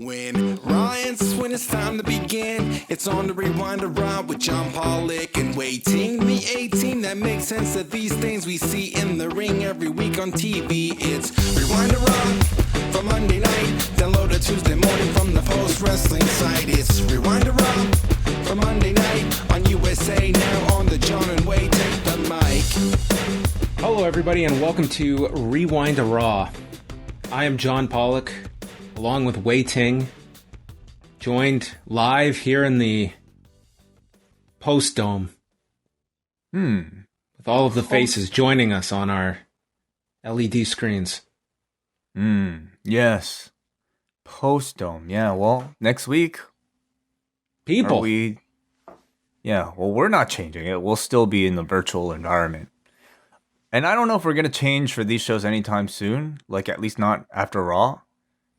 When Ryan's when it's time to begin, it's on the Rewind to Raw with John Pollock and Wai Ting. The 18 that makes sense of these things we see in the ring every week on TV. It's Rewind to Raw for Monday night. Download it Tuesday morning from the Post Wrestling site. It's Rewind to Raw for Monday night on USA Now on the John and Wai Take the mic. Hello everybody and welcome to Rewind to Raw. I am John Pollock, along with Wai Ting, joined live here in the Post Dome. With all of the faces joining us on our LED screens. Yes. Post Dome. Yeah, well, next week. People. We're not changing it. We'll still be in the virtual environment. And I don't know if we're going to change for these shows anytime soon, like at least not after Raw.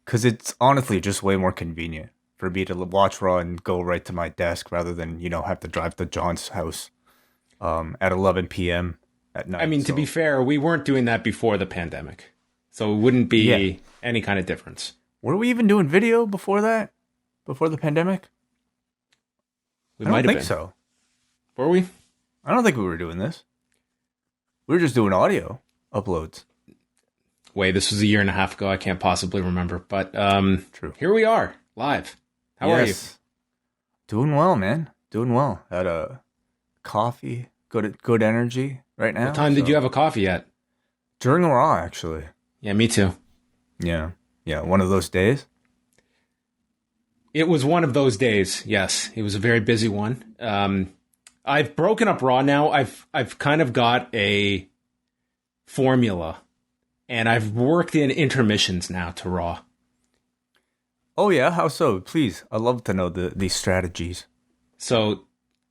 Because it's honestly just way more convenient for me to watch Raw and go right to my desk rather than, have to drive to John's house at 11 p.m. at night. I mean, to be fair, we weren't doing that before the pandemic. So it wouldn't be any kind of difference. Were we even doing video before that? Before the pandemic? We I might don't have think been. so. Were we? I don't think we were doing this. We were just doing audio uploads. Wait, this was a year and a half ago. I can't possibly remember. But True. Here we are, live. How are you? Doing well, man. Doing well. Had a coffee, good energy right now. What time did you have a coffee at? During Raw, actually. Yeah, me too. Yeah, one of those days. It was one of those days, yes. It was a very busy one. I've broken up Raw now. I've kind of got a formula, and I've worked in intermissions now to Raw. Oh yeah, how so? Please, I'd love to know these strategies. So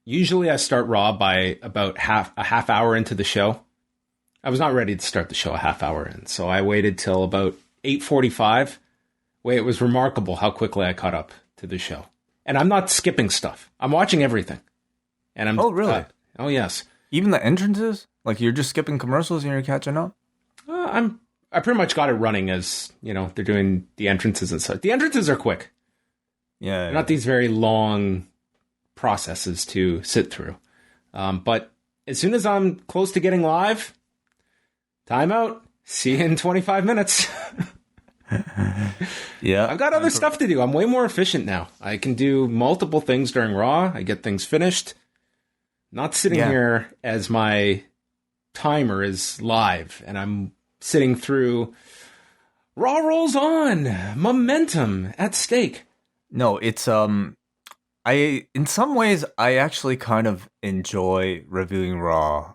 usually I start Raw by about a half hour into the show. I was not ready to start the show a half hour in, so I waited till about 8:45. It was remarkable how quickly I caught up to the show. And I'm not skipping stuff. I'm watching everything. And I'm Oh, really? Oh, yes. Even the entrances? Like you're just skipping commercials and you're catching up? I pretty much got it running as, they're doing the entrances and such. The entrances are quick. Yeah. They're not these very long processes to sit through. But as soon as I'm close to getting live, timeout. See you in 25 minutes. Yeah. I've got other stuff to do. I'm way more efficient now. I can do multiple things during Raw. I get things finished. Not sitting here as my timer is live and I'm sitting through Raw rolls on. Momentum at stake. No, it's in some ways I actually kind of enjoy reviewing Raw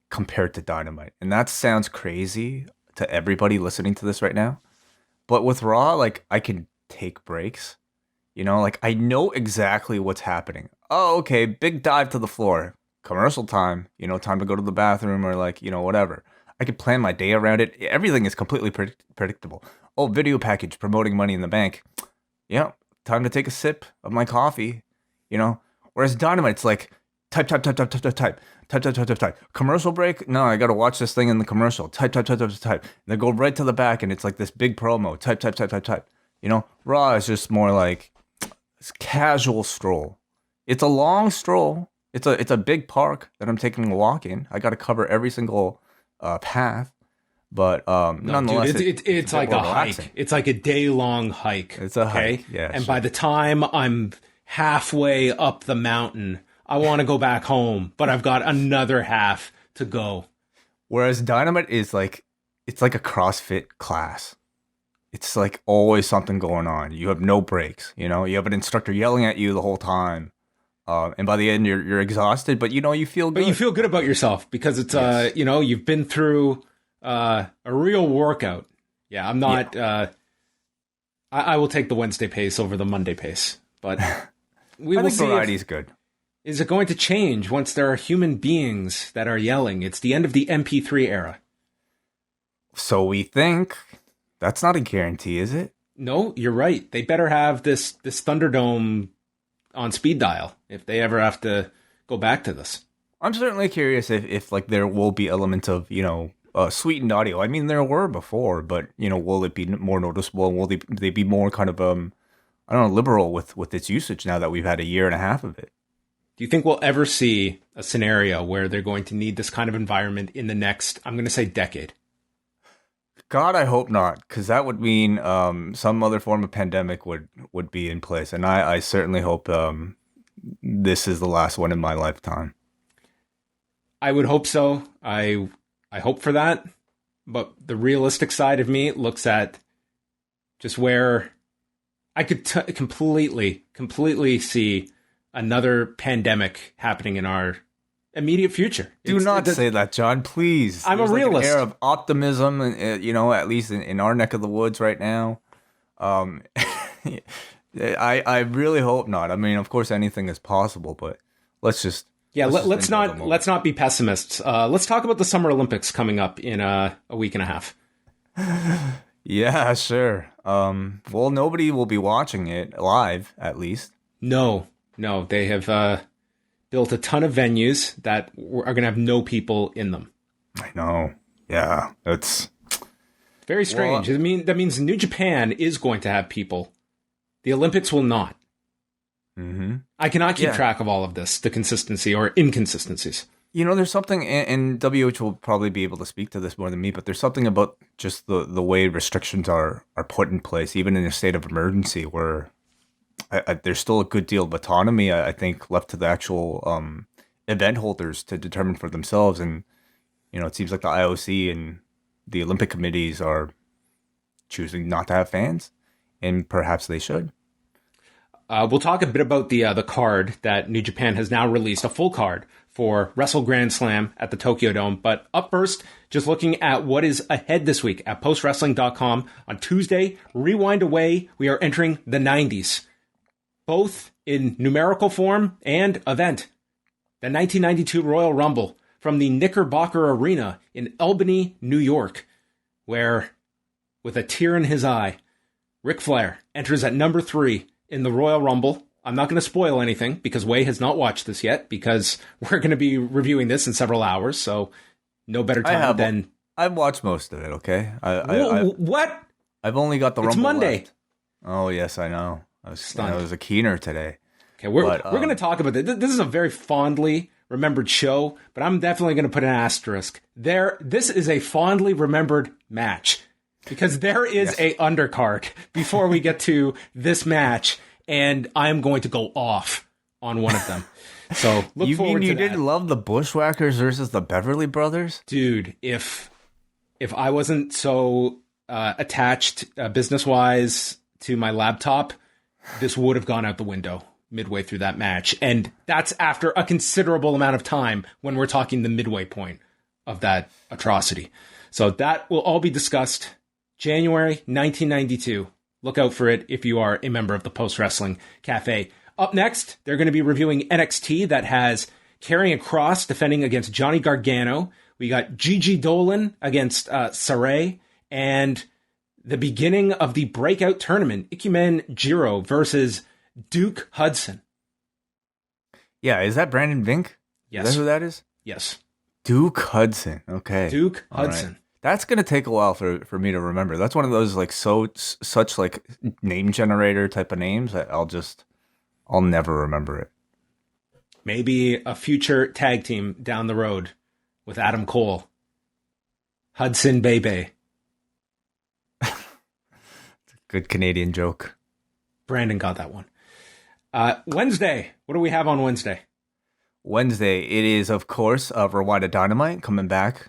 compared to Dynamite. And that sounds crazy to everybody listening to this right now. But with Raw, like, I can take breaks. I know exactly what's happening. Oh, okay, big dive to the floor. Commercial time. Time to go to the bathroom or, whatever. I can plan my day around it. Everything is completely predictable. Oh, video package promoting Money in the Bank. Yeah, time to take a sip of my coffee. Whereas Dynamite's like, type. Commercial break? No, I gotta watch this thing in the commercial. Type. And they go right to the back and it's like this big promo. Type. Raw is just more like this casual stroll. It's a long stroll. It's a big park that I'm taking a walk in. I gotta cover every single path. But nonetheless, dude, it's like a hike. It's like a day-long hike. It's a hike, yeah. And by the time I'm halfway up the mountain, I want to go back home, but I've got another half to go. Whereas Dynamite is like, it's like a CrossFit class. It's like always something going on. You have no breaks. You have an instructor yelling at you the whole time. And by the end, you're exhausted, but you feel good. But you feel good about yourself because it's, you've been through a real workout. Yeah, I'm not, I will take the Wednesday pace over the Monday pace, but we will see. Variety's good. Is it going to change once there are human beings that are yelling? It's the end of the MP3 era. So we think. That's not a guarantee, is it? No, you're right. They better have this ThunderDome on speed dial if they ever have to go back to this. I'm certainly curious if there will be elements of, sweetened audio. I mean, there were before, but, will it be more noticeable? Will they be more kind of I don't know, liberal with its usage now that we've had a year and a half of it. Do you think we'll ever see a scenario where they're going to need this kind of environment in the next, I'm going to say, decade? God, I hope not, because that would mean some other form of pandemic would be in place, and I certainly hope this is the last one in my lifetime. I would hope so. I hope for that, but the realistic side of me looks at just where I could completely see another pandemic happening in our immediate future. Do not say that, John, please. I'm a realist. An air of optimism, at least in our neck of the woods right now. I really hope not. I mean, of course, anything is possible, but let's not be pessimists. Let's talk about the Summer Olympics coming up in a week and a half. Yeah, sure. Well, nobody will be watching it live, at least. No, they have built a ton of venues that are going to have no people in them. I know. Yeah, that's very strange. Well, that means New Japan is going to have people. The Olympics will not. Mm-hmm. I cannot keep track of all of this, the consistency or inconsistencies. There's something, and WH will probably be able to speak to this more than me, but there's something about just the way restrictions are put in place, even in a state of emergency, where there's still a good deal of autonomy, I think, left to the actual event holders to determine for themselves. And, it seems like the IOC and the Olympic committees are choosing not to have fans, and perhaps they should. We'll talk a bit about the card that New Japan has now released, a full card for Wrestle Grand Slam at the Tokyo Dome. But up first, just looking at what is ahead this week at postwrestling.com. On Tuesday, rewind away, we are entering the 90s, both in numerical form and event. The 1992 Royal Rumble from the Knickerbocker Arena in Albany, New York, where, with a tear in his eye, Ric Flair enters at number 3 in the Royal Rumble. I'm not going to spoil anything because Wai has not watched this yet, because we're going to be reviewing this in several hours. So no better time than... I've watched most of it, okay? What? I've only got the Rumble It's Monday. left. Oh, yes, I know. I was a keener today. Okay, we're going to talk about this. This is a very fondly remembered show, but I'm definitely going to put an asterisk. This is a fondly remembered match, because there is a undercard before we get to this match, and I'm going to go off on one of them. So look forward to that. You didn't love the Bushwhackers versus the Beverly Brothers? Dude, if I wasn't so attached business-wise to my laptop, this would have gone out the window midway through that match. And that's after a considerable amount of time when we're talking the midway point of that atrocity. So that will all be discussed January 1992. Look out for it if you are a member of the Post Wrestling Cafe. Up next, they're going to be reviewing NXT that has Karrion Kross defending against Johnny Gargano. We got Gigi Dolan against Saray, and the beginning of the breakout tournament, Ikemen Jiro versus Duke Hudson. Yeah, is that Brandon Vink? Yes. Is that who that is? Yes. Duke Hudson. Okay. Duke Hudson. Right. That's going to take a while for me to remember. That's one of those such name generator type of names that I'll never remember it. Maybe a future tag team down the road with Adam Cole. Hudson Bebe. Good Canadian joke. Brandon got that one. Wednesday. What do we have on Wednesday? Wednesday, it is, of course, Rwanda Dynamite coming back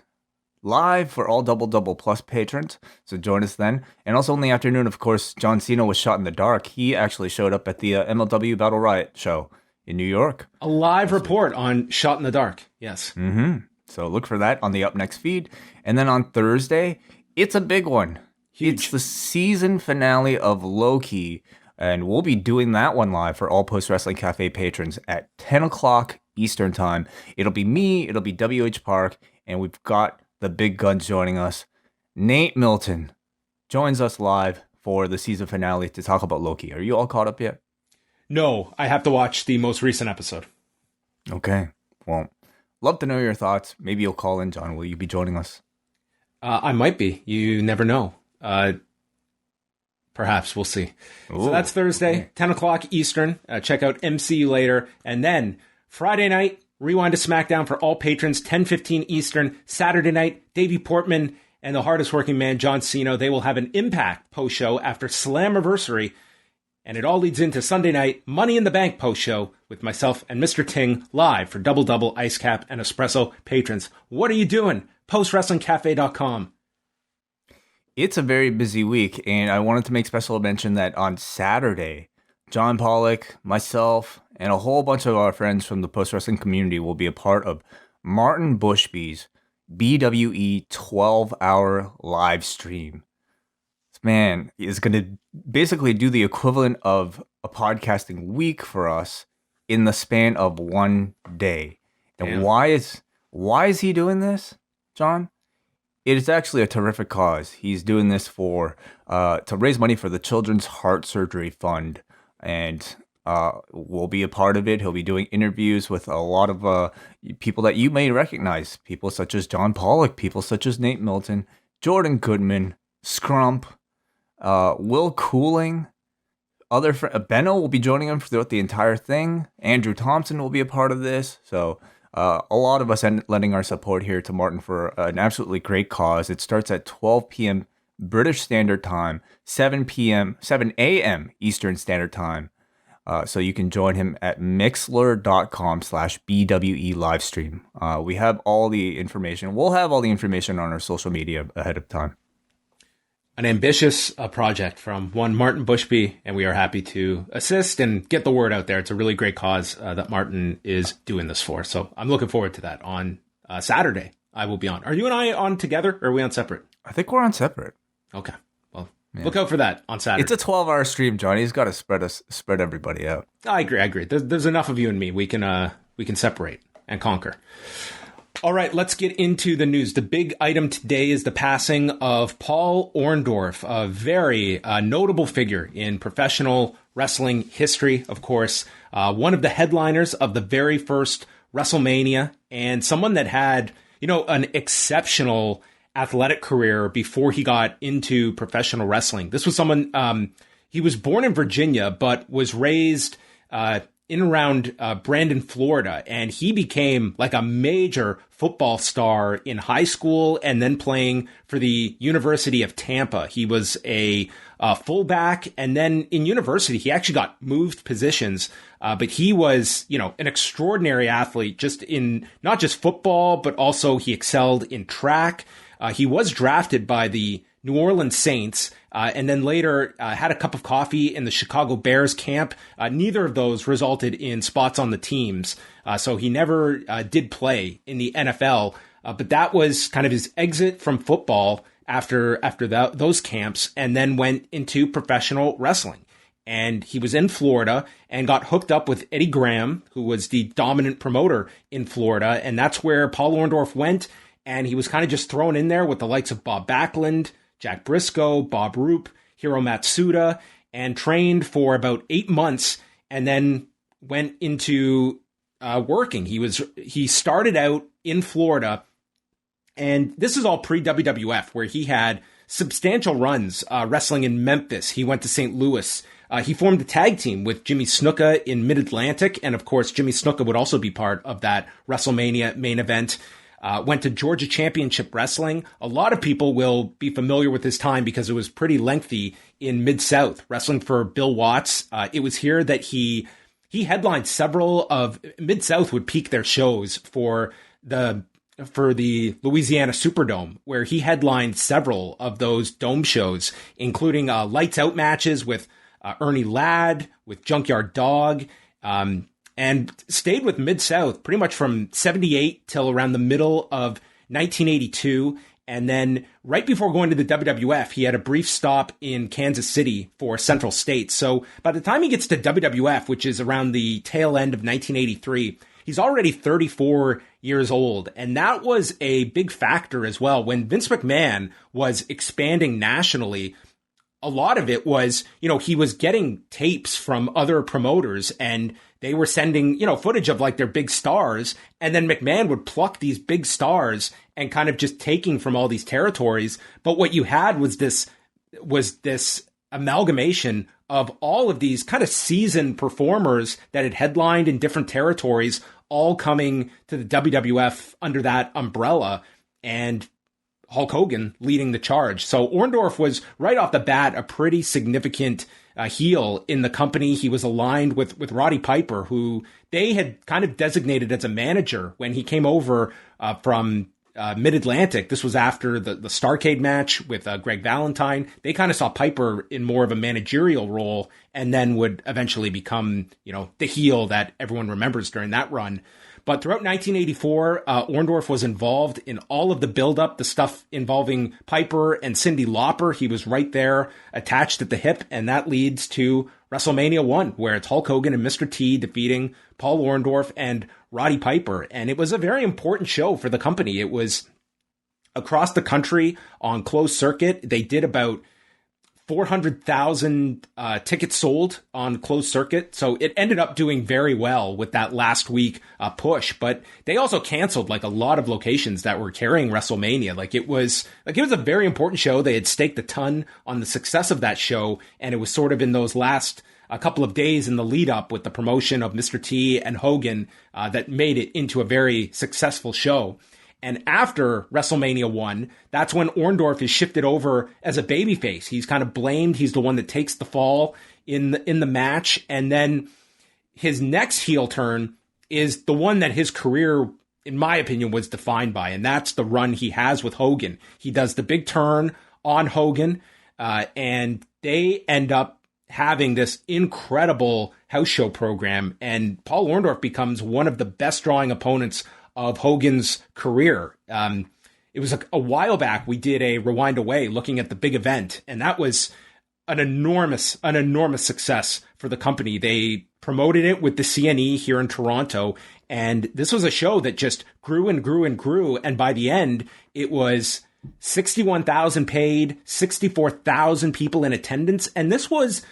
live for all Double Plus patrons. So join us then. And also in the afternoon, of course, John Cena was shot in the dark. He actually showed up at the MLW Battle Riot show in New York. A live report on Shot in the Dark. Yes. Mm-hmm. So look for that on the Up Next feed. And then on Thursday, it's a big one. Huge. It's the season finale of Loki. And we'll be doing that one live for all Post Wrestling Cafe patrons at 10 o'clock Eastern Time. It'll be me, it'll be WH Park, and we've got the big guns joining us. Nate Milton joins us live for the season finale to talk about Loki. Are you all caught up yet? No, I have to watch the most recent episode. Okay. Well, love to know your thoughts. Maybe you'll call in, John. Will you be joining us? I might be. You never know. Perhaps. We'll see. Ooh, so that's Thursday, 10 o'clock Eastern. Check out MC later. And then Friday night, Rewind to SmackDown for all patrons, 10:15 Eastern. Saturday night, Davey Portman and the hardest working man, John Cena, they will have an Impact post-show after Slammiversary. And it all leads into Sunday night, Money in the Bank post-show with myself and Mr. Ting live for Double Double, Ice Cap, and Espresso patrons. What are you doing? PostWrestlingCafe.com. It's a very busy week, and I wanted to make special mention that on Saturday, John Pollock, myself, and a whole bunch of our friends from the post-wrestling community will be a part of Martin Bushby's BWE 12-hour live stream. This man is going to basically do the equivalent of a podcasting week for us in the span of one day. And Damn. why is he doing this, John? It is actually a terrific cause. He's doing this for to raise money for the Children's Heart Surgery Fund, and we'll be a part of it. He'll be doing interviews with a lot of people that you may recognize, people such as John Pollock, people such as Nate Milton, Jordan Goodman, Scrump, Will Cooling, Benno will be joining him throughout the entire thing. Andrew Thompson will be a part of this. So a lot of us lending our support here to Martin for an absolutely great cause. It starts at 12 p.m. British Standard Time, 7 a.m. Eastern Standard Time. So you can join him at mixler.com/BWE livestream. We have all the information. We'll have all the information on our social media ahead of time. An ambitious project from one Martin Bushby, and we are happy to assist and get the word out there. It's a really great cause that Martin is doing this for. So I'm looking forward to that on Saturday. I will be on. Are you and I on together, or are we on separate? I think we're on separate. Okay. Well, look out for that on Saturday. It's a 12-hour stream, Johnny. He's got to spread everybody out. I agree. There's enough of you and me. We can separate and conquer. All right, let's get into the news. The big item today is the passing of Paul Orndorff, a very notable figure in professional wrestling history, of course. One of the headliners of the very first WrestleMania, and someone that had, an exceptional athletic career before he got into professional wrestling. This was someone, he was born in Virginia, but was raised in around Brandon, Florida, and he became like a major football star in high school and then playing for the University of Tampa. He was a fullback, and then in university, he actually got moved positions, but he was, an extraordinary athlete just in not just football, but also he excelled in track. He was drafted by the New Orleans Saints, and then later had a cup of coffee in the Chicago Bears camp. Neither of those resulted in spots on the teams, so he never did play in the NFL. But that was kind of his exit from football after those camps, and then went into professional wrestling. And he was in Florida and got hooked up with Eddie Graham, who was the dominant promoter in Florida, and that's where Paul Orndorff went. And he was kind of just thrown in there with the likes of Bob Backlund, Jack Briscoe, Bob Roop, Hiro Matsuda, and trained for about 8 months and then went into working. He started out in Florida, and this is all pre-WWF, where he had substantial runs wrestling in Memphis. He went to St. Louis. He formed a tag team with Jimmy Snuka in Mid-Atlantic, and of course, Jimmy Snuka would also be part of that WrestleMania main event. Went to Georgia Championship Wrestling. A lot of people will be familiar with his time because it was pretty lengthy in Mid-South, wrestling for Bill Watts. It was here that he headlined several of Mid-South would peak their shows for the Louisiana Superdome, where he headlined several of those dome shows, including lights out matches with Ernie Ladd, with Junkyard Dog, and stayed with Mid-South pretty much from 78 till around the middle of 1982. And then right before going to the WWF, he had a brief stop in Kansas City for Central States. So by the time he gets to WWF, which is around the tail end of 1983, he's already 34 years old. And that was a big factor as well. When Vince McMahon was expanding nationally, a lot of it was, he was getting tapes from other promoters, and they were sending, footage of like their big stars. And then McMahon would pluck these big stars and kind of just taking from all these territories. But what you had was this amalgamation of all of these kind of seasoned performers that had headlined in different territories, all coming to the WWF under that umbrella, and Hulk Hogan leading the charge. So Orndorff was right off the bat a pretty significant heel in the company. He was aligned with Roddy Piper, who they had kind of designated as a manager when he came over from Mid-Atlantic. This was after the Starrcade match with Greg Valentine. They kind of saw Piper in more of a managerial role, and then would eventually become, the heel that everyone remembers during that run. But throughout 1984, Orndorff was involved in all of the buildup, the stuff involving Piper and Cyndi Lauper. He was right there, attached at the hip, and that leads to WrestleMania 1, where it's Hulk Hogan and Mr. T defeating Paul Orndorff and Roddy Piper. And it was a very important show for the company. It was across the country on closed circuit. They did about 400,000 tickets sold on closed circuit. So it ended up doing very well with that last week push. But they also canceled a lot of locations that were carrying WrestleMania. It was a very important show. They had staked a ton on the success of that show. And it was sort of in those last a couple of days in the lead up with the promotion of Mr. T and Hogan that made it into a very successful show. And after WrestleMania 1, that's when Orndorff is shifted over as a babyface. He's kind of blamed. He's the one that takes the fall in the match. And then his next heel turn is the one that his career, in my opinion, was defined by. And that's the run he has with Hogan. He does the big turn on Hogan, and they end up having this incredible house show program. And Paul Orndorff becomes one of the best drawing opponents of Hogan's career. It was a while back we did a Rewind Away looking at the big event, and that was an enormous success for the company. They promoted it with the CNE here in Toronto, and this was a show that just grew and grew and grew, and by the end, it was 61,000 paid, 64,000 people in attendance, and this was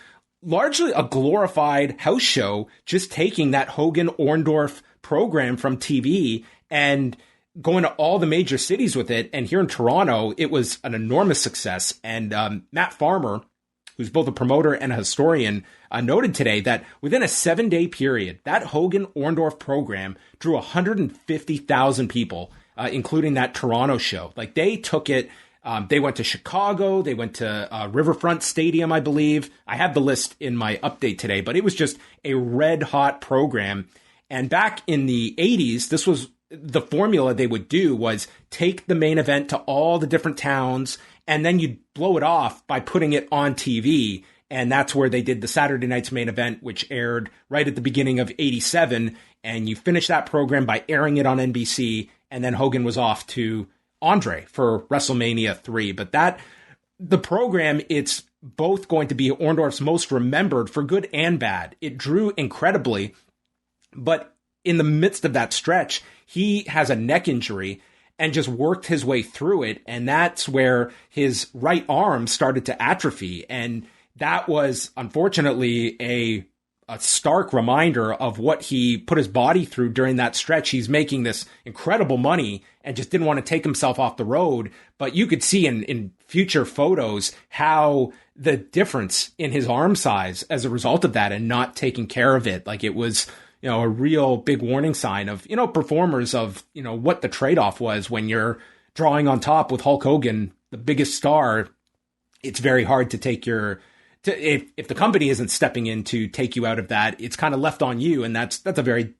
largely a glorified house show, just taking that Hogan-Orndorff program from TV and going to all the major cities with it. And here in Toronto, it was an enormous success. And Matt Farmer, who's both a promoter and a historian, noted today that within a 7-day period, that Hogan-Orndorff program drew 150,000 people, including that Toronto show. They took it. They went to Chicago. They went to Riverfront Stadium, I believe. I have the list in my update today, but it was just a red hot program. And back in the 80s, this was the formula they would do, was take the main event to all the different towns, and then you'd blow it off by putting it on TV. And that's where they did the Saturday night's main event, which aired right at the beginning of 87. And you finish that program by airing it on NBC. And then Hogan was off to Andre for WrestleMania 3. But the program, it's both going to be Orndorff's most remembered for good and bad. It drew incredibly. But in the midst of that stretch, he has a neck injury and just worked his way through it. And that's where his right arm started to atrophy. And that was, unfortunately, a stark reminder of what he put his body through during that stretch. He's making this incredible money and just didn't want to take himself off the road. But you could see in future photos how the difference in his arm size as a result of that and not taking care of it. It was a real big warning sign of, performers of, what the trade-off was when you're drawing on top with Hulk Hogan, the biggest star. It's very hard to take if the company isn't stepping in to take you out of that, it's kind of left on you. And that's a very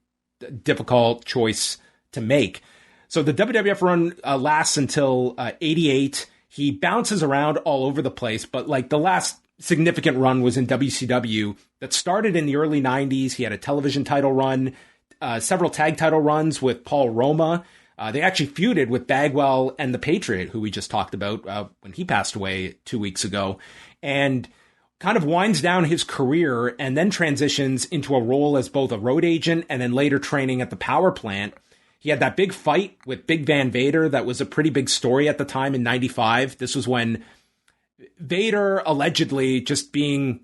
difficult choice to make. So the WWF run lasts until 88. He bounces around all over the place, but the last significant run was in WCW that started in the early 90s. He had a television title run, several tag title runs with Paul Roma. They actually feuded with Bagwell and the Patriot, who we just talked about when he passed away 2 weeks ago, and kind of winds down his career and then transitions into a role as both a road agent and then later training at the power plant. He had that big fight with Big Van Vader. That was a pretty big story at the time in 95. This was when Vader allegedly just being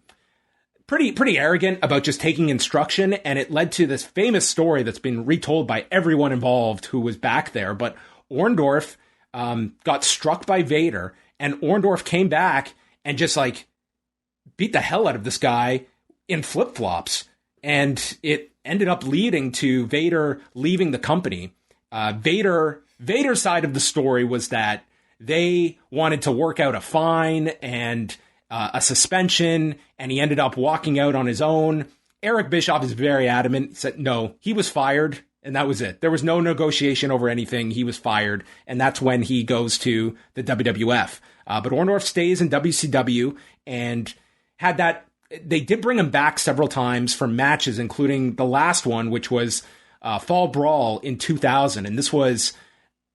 pretty arrogant about just taking instruction, and it led to this famous story that's been retold by everyone involved who was back there. But Orndorff got struck by Vader, and Orndorff came back and just beat the hell out of this guy in flip-flops. And it ended up leading to Vader leaving the company. Vader's side of the story was that they wanted to work out a fine and a suspension, and he ended up walking out on his own. Eric Bischoff is very adamant, said no, he was fired, and that was it. There was no negotiation over anything. He was fired, and that's when he goes to the WWF. But Orndorff stays in WCW and had that. They did bring him back several times for matches, including the last one, which was Fall Brawl in 2000. And this was,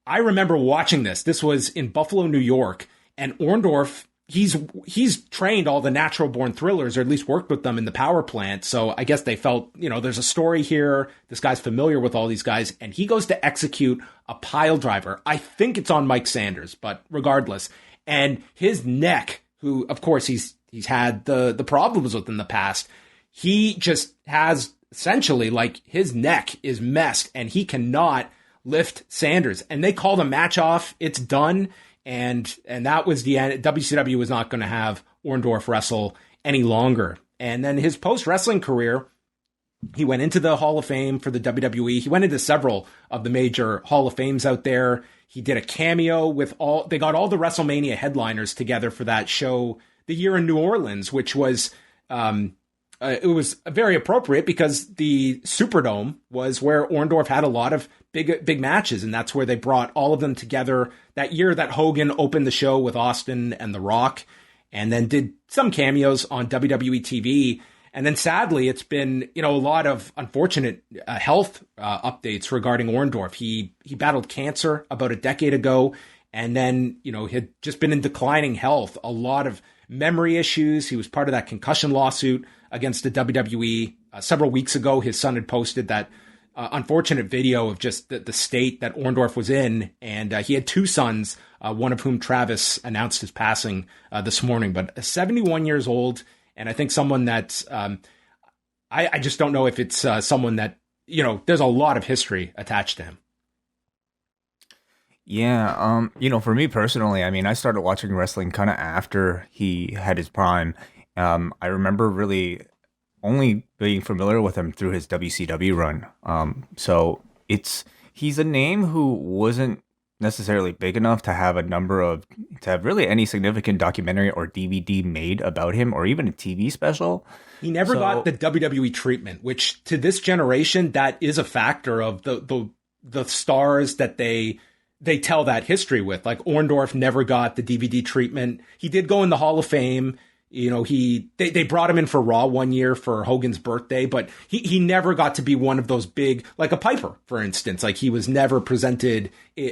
I remember watching this. This was in Buffalo, New York. And Orndorff, he's trained all the natural born thrillers, or at least worked with them in the power plant. So I guess they felt, there's a story here. This guy's familiar with all these guys. And he goes to execute a pile driver. I think it's on Mike Sanders, but regardless. And his neck, who, of course, he's had the problems with in the past. He just has essentially like his neck is messed and he cannot lift Sanders. And they call the match off. It's done. And that was the end. WCW was not going to have Orndorff wrestle any longer. And then his post-wrestling career, he went into the Hall of Fame for the WWE. He went into several of the major Hall of Fames out there. He did a cameo with they got all the WrestleMania headliners together for that show the year in New Orleans, which was, it was very appropriate because the Superdome was where Orndorff had a lot of big matches. And that's where they brought all of them together that year that Hogan opened the show with Austin and The Rock, and then did some cameos on WWE TV. And then sadly, it's been, a lot of unfortunate health updates regarding Orndorff. He battled cancer about a decade ago, and then, had just been in declining health, a lot of memory issues. He was part of that concussion lawsuit against the WWE. Several weeks ago, his son had posted that unfortunate video of just the state that Orndorff was in. And he had two sons, one of whom, Travis, announced his passing this morning. But 71 years old, and I think someone that I just don't know if it's someone that, there's a lot of history attached to him. Yeah, for me personally, I started watching wrestling kind of after he had his prime. I remember really only being familiar with him through his WCW run. So he's a name who wasn't necessarily big enough to have really any significant documentary or DVD made about him, or even a TV special. He never got the WWE treatment, which to this generation, that is a factor of the stars that they tell that history with. Like Orndorff never got the DVD treatment. He did go in the Hall of Fame. They brought him in for Raw one year for Hogan's birthday, but he never got to be one of those big, like a Piper, for instance. Like he was never presented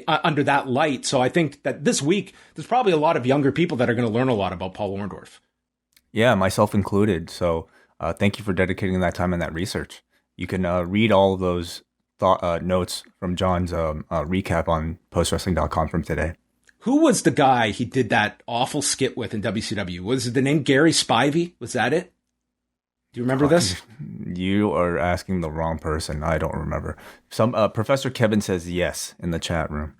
under that light. So I think that this week, there's probably a lot of younger people that are going to learn a lot about Paul Orndorff. Yeah, myself included. So thank you for dedicating that time and that research. You can read all of those notes from John's recap on postwrestling.com from today. Who was the guy he did that awful skit with in WCW? Was the name Gary Spivey? Was that it? Do you remember this? You are asking the wrong person. I don't remember. Some Professor Kevin says yes in the chat room.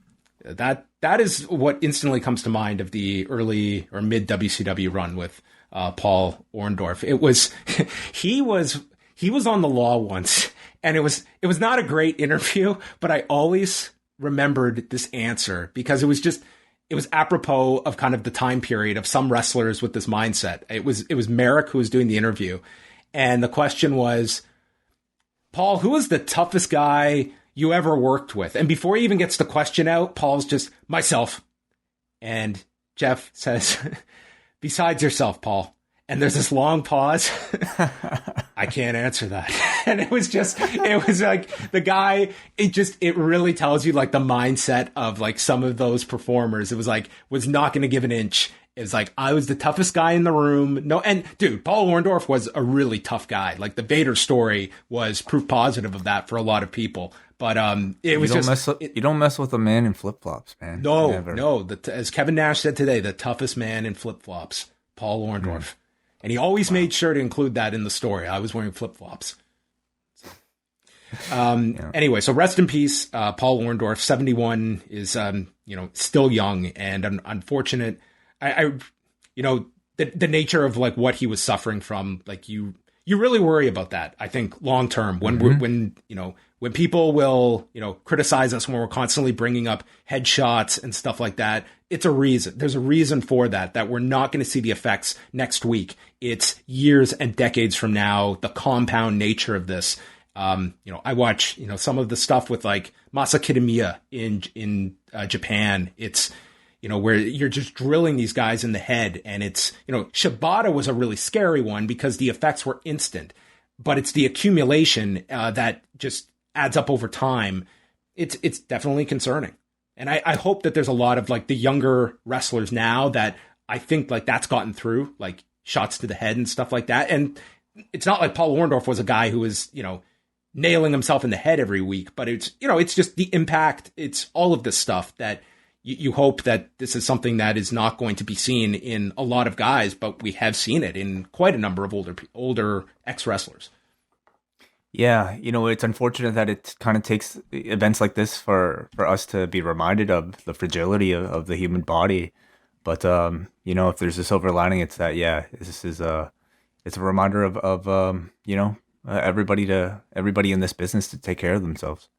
That is what instantly comes to mind of the early or mid WCW run with Paul Orndorff. It was he was on the Law once, and it was not a great interview, but I always remembered this answer because it was apropos of kind of the time period of some wrestlers with this mindset. It was Merrick who was doing the interview. And the question was, Paul, who was the toughest guy you ever worked with? And before he even gets the question out, Paul's just, myself. And Jeff says, besides yourself, Paul. And there's this long pause. I can't answer that. And it was like the guy, it really tells you like the mindset of like some of those performers. It was like, was not going to give an inch. It was like, I was the toughest guy in the room. No, and dude, Paul Orndorff was a really tough guy. Like the Vader story was proof positive of that for a lot of people. But you don't mess with a man in flip flops, man. No, never. No. As Kevin Nash said today, the toughest man in flip flops, Paul Orndorff. And he always made sure to include that in the story. I was wearing flip-flops. Anyway, so rest in peace, Paul Orndorff. 71 is, still young and unfortunate. They the nature of like what he was suffering from, like you really worry about that. I think long term when when people will, criticize us when we're constantly bringing up headshots and stuff like that, it's a reason. There's a reason for that we're not going to see the effects next week. It's years and decades from now, the compound nature of this. I watch, some of the stuff with like Masa Kitamiya in Japan. It's, where you're just drilling these guys in the head, and it's, Shibata was a really scary one because the effects were instant, but it's the accumulation that just adds up over time. It's definitely concerning. And I hope that there's a lot of like the younger wrestlers now that I think like that's gotten through, like shots to the head and stuff like that. And it's not like Paul Orndorff was a guy who was, nailing himself in the head every week, but it's, it's just the impact. It's all of this stuff that you hope that this is something that is not going to be seen in a lot of guys, but we have seen it in quite a number of older ex-wrestlers. Yeah, it's unfortunate that it kind of takes events like this for us to be reminded of the fragility of the human body. But, if there's a silver lining, it's that, this is it's a reminder of everybody in this business to take care of themselves.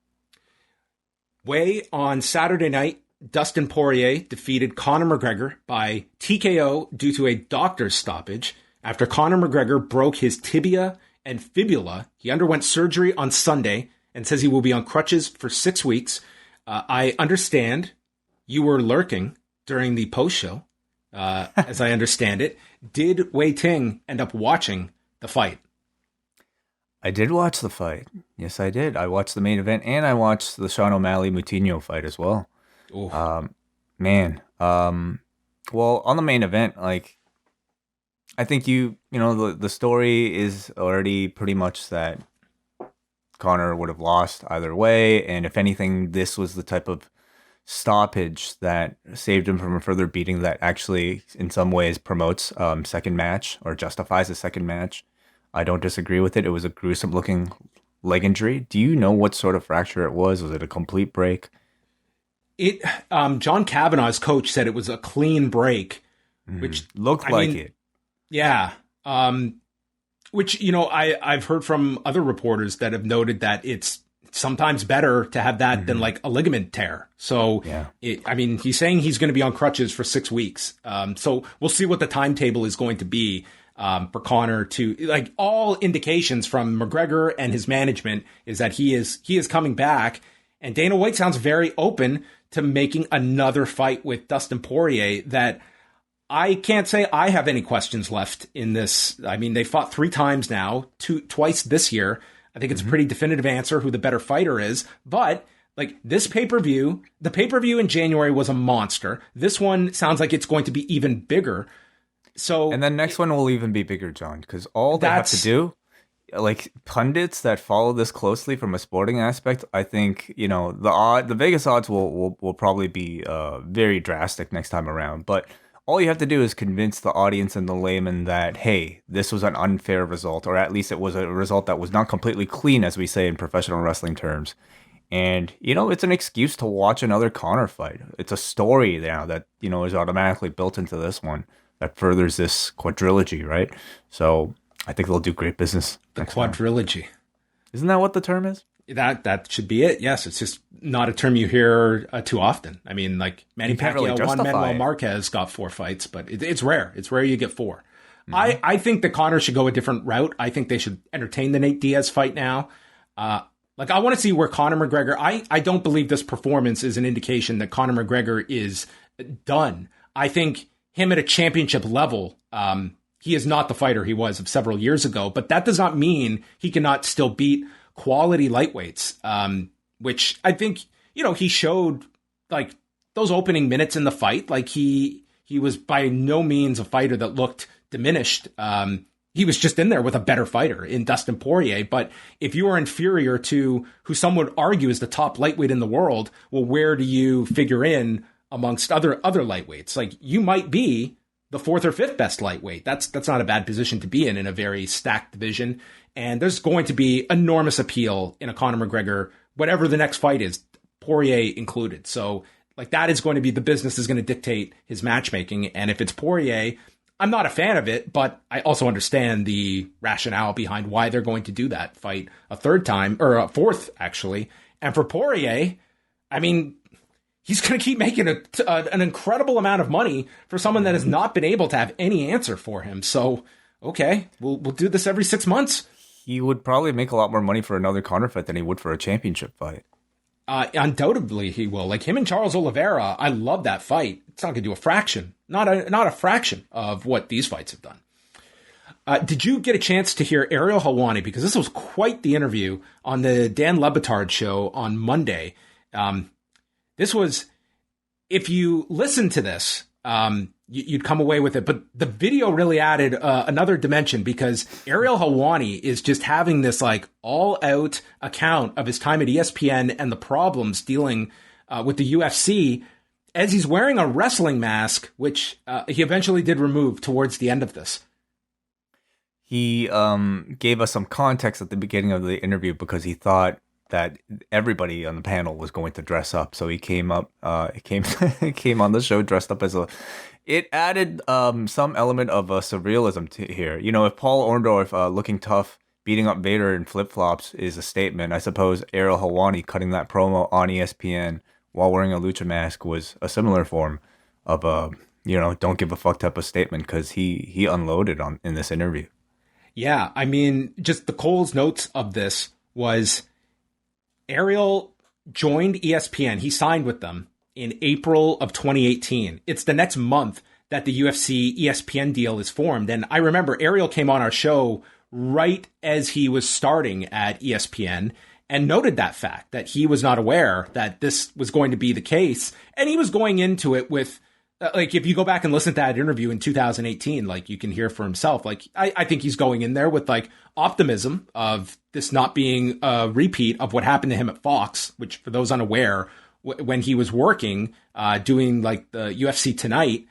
On Saturday night, Dustin Poirier defeated Conor McGregor by TKO due to a doctor's stoppage after Conor McGregor broke his tibia and fibula. He underwent surgery on Sunday and says he will be on crutches for 6 weeks. I understand you were lurking during the post show, as I understand it. Did Wai Ting end up watching the fight? I did watch the fight. Yes, I did. I watched the main event, and I watched the Sean O'Malley-Moutinho fight as well. Well, on the main event, like, I think the story is already pretty much that Conor would have lost either way, and if anything, this was the type of stoppage that saved him from a further beating that actually, in some ways, promotes second match or justifies a second match. I don't disagree with it. It was a gruesome-looking leg injury. Do you know what sort of fracture it was? Was it a complete break? John Kavanaugh's coach said it was a clean break, which looked like it. Yeah. Which, I've heard from other reporters that have noted that it's sometimes better to have that than like a ligament tear. So, he's saying he's going to be on crutches for 6 weeks. So we'll see what the timetable is going to be for Conor to, like, all indications from McGregor and his management is that he is coming back. And Dana White sounds very open to making another fight with Dustin Poirier that I can't say I have any questions left in this. I mean, they fought 3 times now, twice this year. I think it's a pretty definitive answer who the better fighter is. But like this pay-per-view, the pay-per-view in January was a monster. This one sounds like it's going to be even bigger. And then next one will even be bigger, John, because all they have to do, like pundits that follow this closely from a sporting aspect, I think, the Vegas odds will probably be very drastic next time around. But all you have to do is convince the audience and the layman that, hey, this was an unfair result, or at least it was a result that was not completely clean, as we say in professional wrestling terms. And, it's an excuse to watch another Conor fight. It's a story now that, is automatically built into this one that furthers this quadrilogy, right? So I think they'll do great business. The quadrilogy. Isn't that what the term is? That should be it. Yes, it's just not a term you hear too often. I mean, like Manny Pacquiao won, Manuel Marquez got 4 fights, but it's rare. It's rare you get 4. I think that Conor should go a different route. I think they should entertain the Nate Diaz fight now. I want to see where Conor McGregor. I don't believe this performance is an indication that Conor McGregor is done. I think him at a championship level, he is not the fighter he was of several years ago, but that does not mean he cannot still beat quality lightweights, which I think, he showed like those opening minutes in the fight. Like he was by no means a fighter that looked diminished. He was just in there with a better fighter in Dustin Poirier. But if you are inferior to who some would argue is the top lightweight in the world, well, where do you figure in amongst other lightweights? Like you might be the 4th or 5th best lightweight. That's not a bad position to be in a very stacked division. And there's going to be enormous appeal in a Conor McGregor, whatever the next fight is, Poirier included. So like that is going to be, the business is going to dictate his matchmaking. And if it's Poirier, I'm not a fan of it, but I also understand the rationale behind why they're going to do that fight a third time, or a fourth, actually. And for Poirier, I mean, he's going to keep making an incredible amount of money for someone that has not been able to have any answer for him. So, okay, we'll do this every 6 months. He would probably make a lot more money for another Conor fight than he would for a championship fight. Undoubtedly he will. Like him and Charles Oliveira, I love that fight. It's not going to do a fraction, not a fraction of what these fights have done. Did you get a chance to hear Ariel Helwani? Because this was quite the interview on the Dan Le Batard show on Monday. This was, if you listen to this, you'd come away with it. But the video really added another dimension, because Ariel Helwani is just having this like all out account of his time at ESPN and the problems dealing with the UFC as he's wearing a wrestling mask, which he eventually did remove towards the end of this. He gave us some context at the beginning of the interview because he thought that everybody on the panel was going to dress up. So he came up, came on the show dressed up as it added some element of surrealism to here. You know, if Paul Orndorff looking tough, beating up Vader in flip-flops is a statement, I suppose Ariel Helwani cutting that promo on ESPN while wearing a lucha mask was a similar form of don't give a fuck type of statement, because he unloaded in this interview. Yeah, I mean, just the Cole's notes of this was Ariel joined ESPN. He signed with them in April of 2018. It's the next month that the UFC ESPN deal is formed. And I remember Ariel came on our show right as he was starting at ESPN and noted that fact, that he was not aware that this was going to be the case. And he was going into it with, like, if you go back and listen to that interview in 2018, like, you can hear for himself. Like, I think he's going in there with, like, optimism of this not being a repeat of what happened to him at Fox, which, for those unaware, when he was working, doing, like, the UFC Tonight,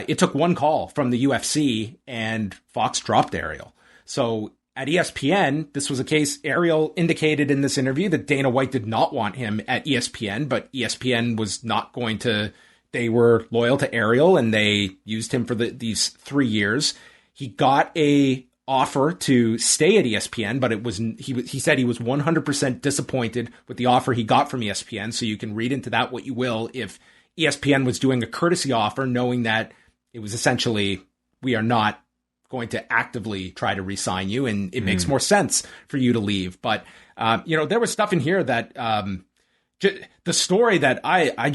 it took one call from the UFC and Fox dropped Ariel. So at ESPN, this was a case. Ariel indicated in this interview that Dana White did not want him at ESPN, but ESPN was not going to. They were loyal to Ariel, and they used him for these 3 years. He got a offer to stay at ESPN, but it was he said he was 100% disappointed with the offer he got from ESPN. So you can read into that what you will. If ESPN was doing a courtesy offer, knowing that it was essentially, we are not going to actively try to re-sign you, and it makes more sense for you to leave. But there was stuff in here that the story that I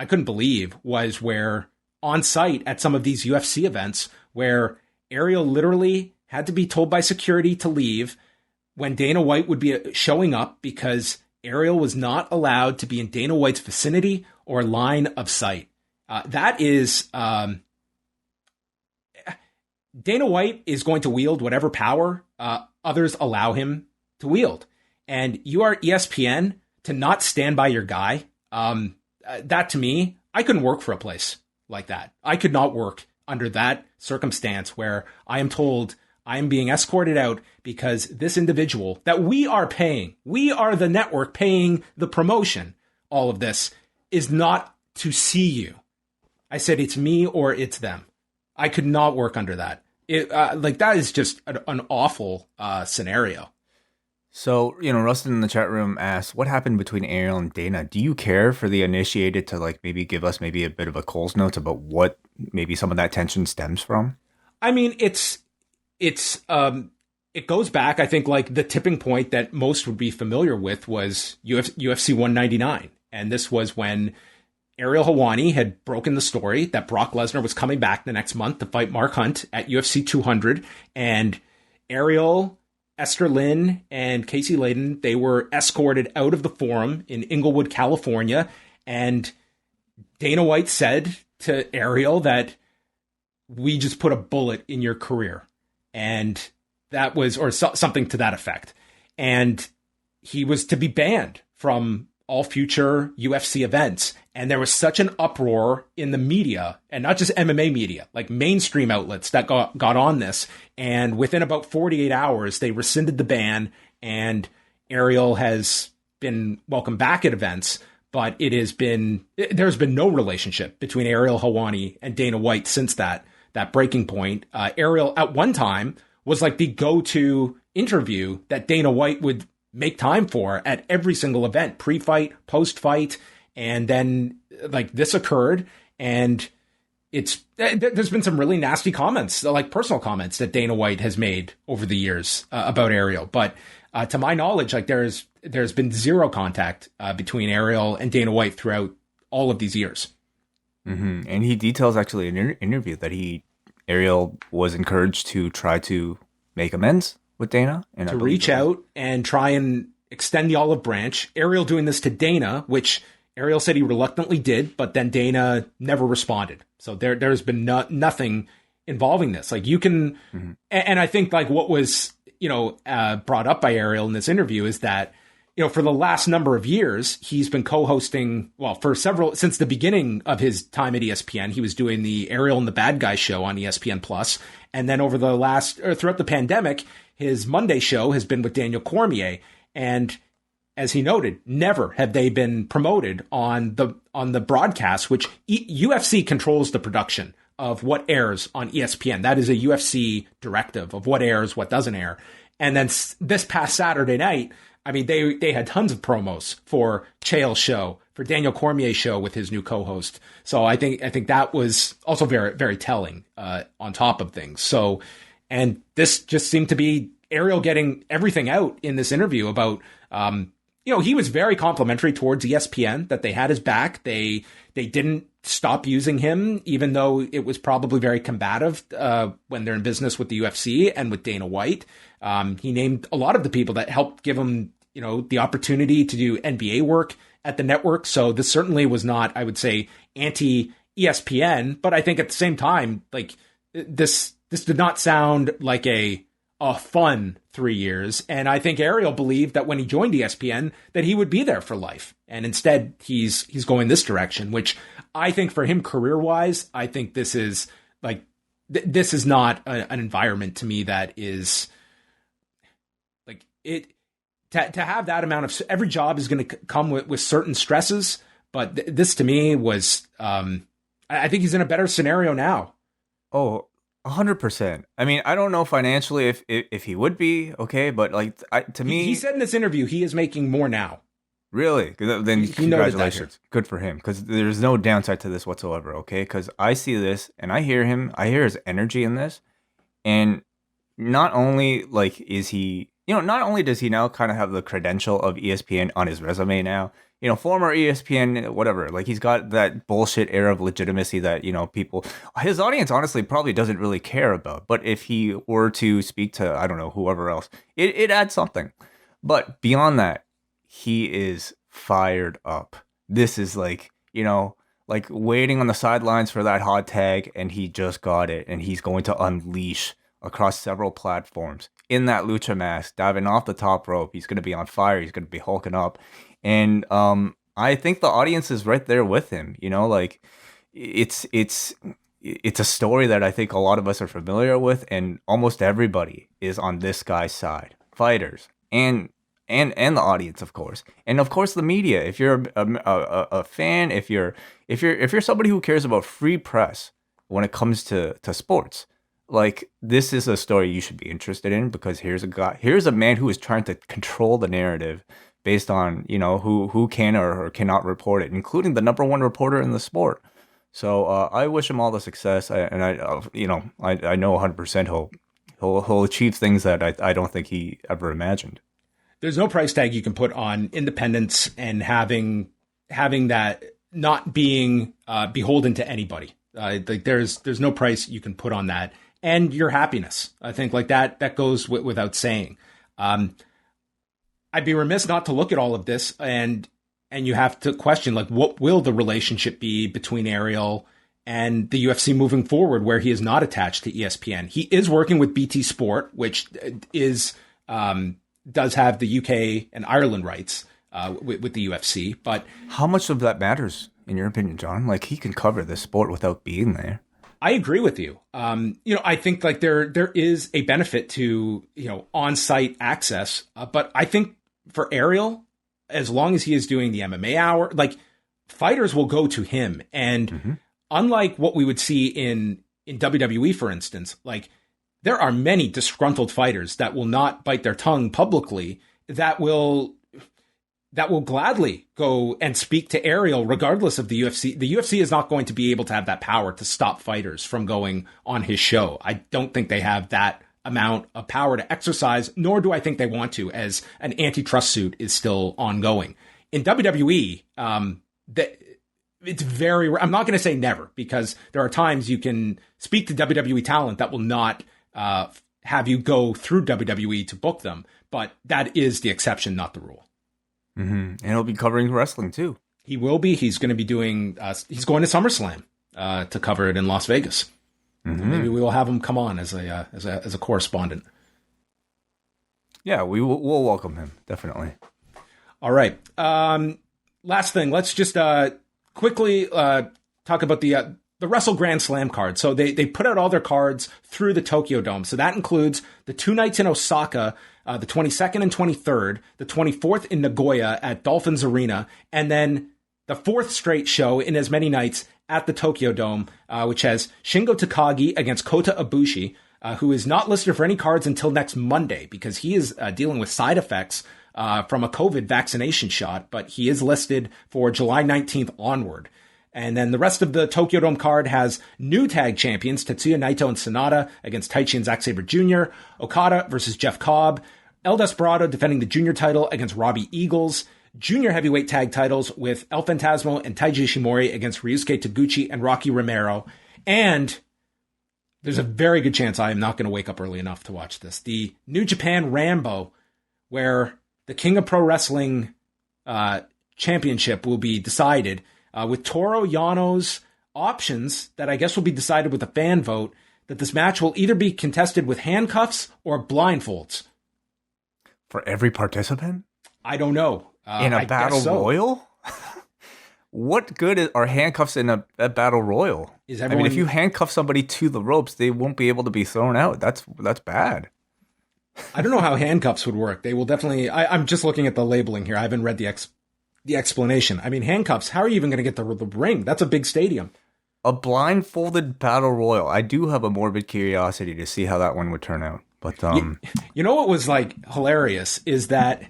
couldn't believe was where on site at some of these UFC events where Ariel literally had to be told by security to leave when Dana White would be showing up, because Ariel was not allowed to be in Dana White's vicinity or line of sight. That is, Dana White is going to wield whatever power others allow him to wield. And you are ESPN to not stand by your guy. That, to me, I couldn't work for a place like that. I could not work under that circumstance where I am told I am being escorted out because this individual that we are paying, we are the network paying the promotion, all of this, is not to see you. I said it's me or it's them. I could not work under that. That is just an awful scenario. So, Rustin in the chat room asked, what happened between Ariel and Dana? Do you care for the initiated to maybe give us maybe a bit of a Cole's notes about what maybe some of that tension stems from? I mean, it goes back, I think, like the tipping point that most would be familiar with was UFC 199. And this was when Ariel Helwani had broken the story that Brock Lesnar was coming back the next month to fight Mark Hunt at UFC 200. And Ariel, Esther Lynn, and Casey Layden, they were escorted out of the forum in Inglewood, California. And Dana White said to Ariel that we just put a bullet in your career. And that was, or something to that effect. And he was to be banned from all future UFC events. And there was such an uproar in the media, and not just MMA media, like mainstream outlets that got on this. And within about 48 hours, they rescinded the ban, and Ariel has been welcomed back at events. But there's been no relationship between Ariel Helwani and Dana White since that that breaking point. Ariel at one time was like the go-to interview that Dana White would make time for at every single event, pre-fight, post-fight. And then like this occurred, and there's been some really nasty comments, like personal comments that Dana White has made over the years about Ariel. But to my knowledge, like there's been zero contact between Ariel and Dana White throughout all of these years. Mm-hmm. And he details actually in an interview that Ariel was encouraged to try to make amends with Dana and to reach out and try and extend the olive branch. Ariel doing this to Dana, which Ariel said he reluctantly did, but then Dana never responded. So there's been nothing involving this. Like you can, and I think like what was, brought up by Ariel in this interview is that, for the last number of years, he's been co-hosting, since the beginning of his time at ESPN, he was doing the Ariel and the Bad Guy show on ESPN Plus. And then throughout the pandemic, his Monday show has been with Daniel Cormier. And as he noted, never have they been promoted on the broadcast, which UFC controls the production of what airs on ESPN. That is a UFC directive of what airs, what doesn't air. And then this past Saturday night, I mean, they had tons of promos for Chael's show, for Daniel Cormier's show with his new co-host. So I think that was also very, very telling on top of things. So, and this just seemed to be Ariel getting everything out in this interview about, he was very complimentary towards ESPN, that they had his back. They didn't stop using him, even though it was probably very combative when they're in business with the UFC and with Dana White. He named a lot of the people that helped give him, the opportunity to do NBA work at the network. So this certainly was not, I would say, anti-ESPN. But I think at the same time, like this did not sound like a fun 3 years. And I think Ariel believed that when he joined ESPN that he would be there for life. And instead he's going this direction, which I think for him career-wise, I think this is like, this is not an environment to me that is like it to have that amount of, every job is going to come with certain stresses. But this to me was, I think he's in a better scenario now. Oh, 100%. I mean, I don't know financially if he would be okay, but like to me, he said in this interview he is making more now. Really? Then congratulations. Good for him, because there's no downside to this whatsoever. Okay, because I see this and I hear him. I hear his energy in this, and not only like is he, not only does he now kind of have the credential of ESPN on his resume now. Former ESPN, whatever, like he's got that bullshit air of legitimacy that, people, his audience honestly probably doesn't really care about. But if he were to speak to, I don't know, whoever else, it adds something. But beyond that, he is fired up. This is like, like waiting on the sidelines for that hot tag, and he just got it. And he's going to unleash across several platforms in that lucha mask, diving off the top rope. He's going to be on fire. He's going to be hulking up. And I think the audience is right there with him. Like it's a story that I think a lot of us are familiar with, and almost everybody is on this guy's side. Fighters and the audience, of course, and of course the media. If you're a fan, if you're somebody who cares about free press when it comes to sports, like this is a story you should be interested in, because here's a man who is trying to control the narrative based on, who can or cannot report it, including the number one reporter in the sport. So I wish him all the success, and I know 100% he'll achieve things that I don't think he ever imagined. There's no price tag you can put on independence and having that not being beholden to anybody. Like there's no price you can put on that, and your happiness. I think like that goes without saying. I'd be remiss not to look at all of this, and you have to question, like, what will the relationship be between Ariel and the UFC moving forward, where he is not attached to ESPN. He is working with BT Sport, which is does have the UK and Ireland rights with the UFC. But how much of that matters, in your opinion, John? Like, he can cover this sport without being there. I agree with you. I think like there is a benefit to, on-site access. But I think for Ariel, as long as he is doing the MMA hour, like, fighters will go to him. And unlike what we would see in in WWE, for instance, like there are many disgruntled fighters that will not bite their tongue publicly that will gladly go and speak to Ariel regardless of the UFC. The UFC is not going to be able to have that power to stop fighters from going on his show. I don't think they have that amount of power to exercise, nor do I think they want to, as an antitrust suit is still ongoing. In WWE, it's very, I'm not going to say never, because there are times you can speak to WWE talent that will not have you go through WWE to book them, but that is the exception, not the rule. Mm-hmm. And he'll be covering wrestling too. He will be. He's going to be doing, he's going to SummerSlam to cover it in Las Vegas. Mm-hmm. Maybe we will have him come on as a correspondent. Yeah, we'll welcome him, definitely. All right. Last thing, let's just quickly talk about the Wrestle Grand Slam card. So they put out all their cards through the Tokyo Dome. So that includes the 2 nights in Osaka, the 22nd and 23rd, the 24th in Nagoya at Dolphins Arena, and then the 4th straight show in as many nights at the Tokyo Dome, which has Shingo Takagi against Kota Ibushi, who is not listed for any cards until next Monday because he is dealing with side effects from a COVID vaccination shot, but he is listed for July 19th onward. And then the rest of the Tokyo Dome card has new tag champions Tetsuya Naito and Sonata against Taichi and Zack Sabre Jr., Okada versus Jeff Cobb, El Desperado defending the junior title against Robbie Eagles, junior heavyweight tag titles with El Phantasmo and Taiji Ishimori against Ryusuke Taguchi and Rocky Romero. And there's a very good chance I am not going to wake up early enough to watch this. The New Japan Rambo, where the King of Pro Wrestling championship will be decided with Toru Yano's options that I guess will be decided with a fan vote, that this match will either be contested with handcuffs or blindfolds. For every participant? I don't know. In a battle royal? What good are handcuffs in a battle royal? I mean, if you handcuff somebody to the ropes, they won't be able to be thrown out. That's bad. I don't know how handcuffs would work. They will definitely... I'm just looking at the labeling here. I haven't read the explanation. I mean, handcuffs, how are you even going to get the ring? That's a big stadium. A blindfolded battle royal. I do have a morbid curiosity to see how that one would turn out. But you know what was like hilarious is that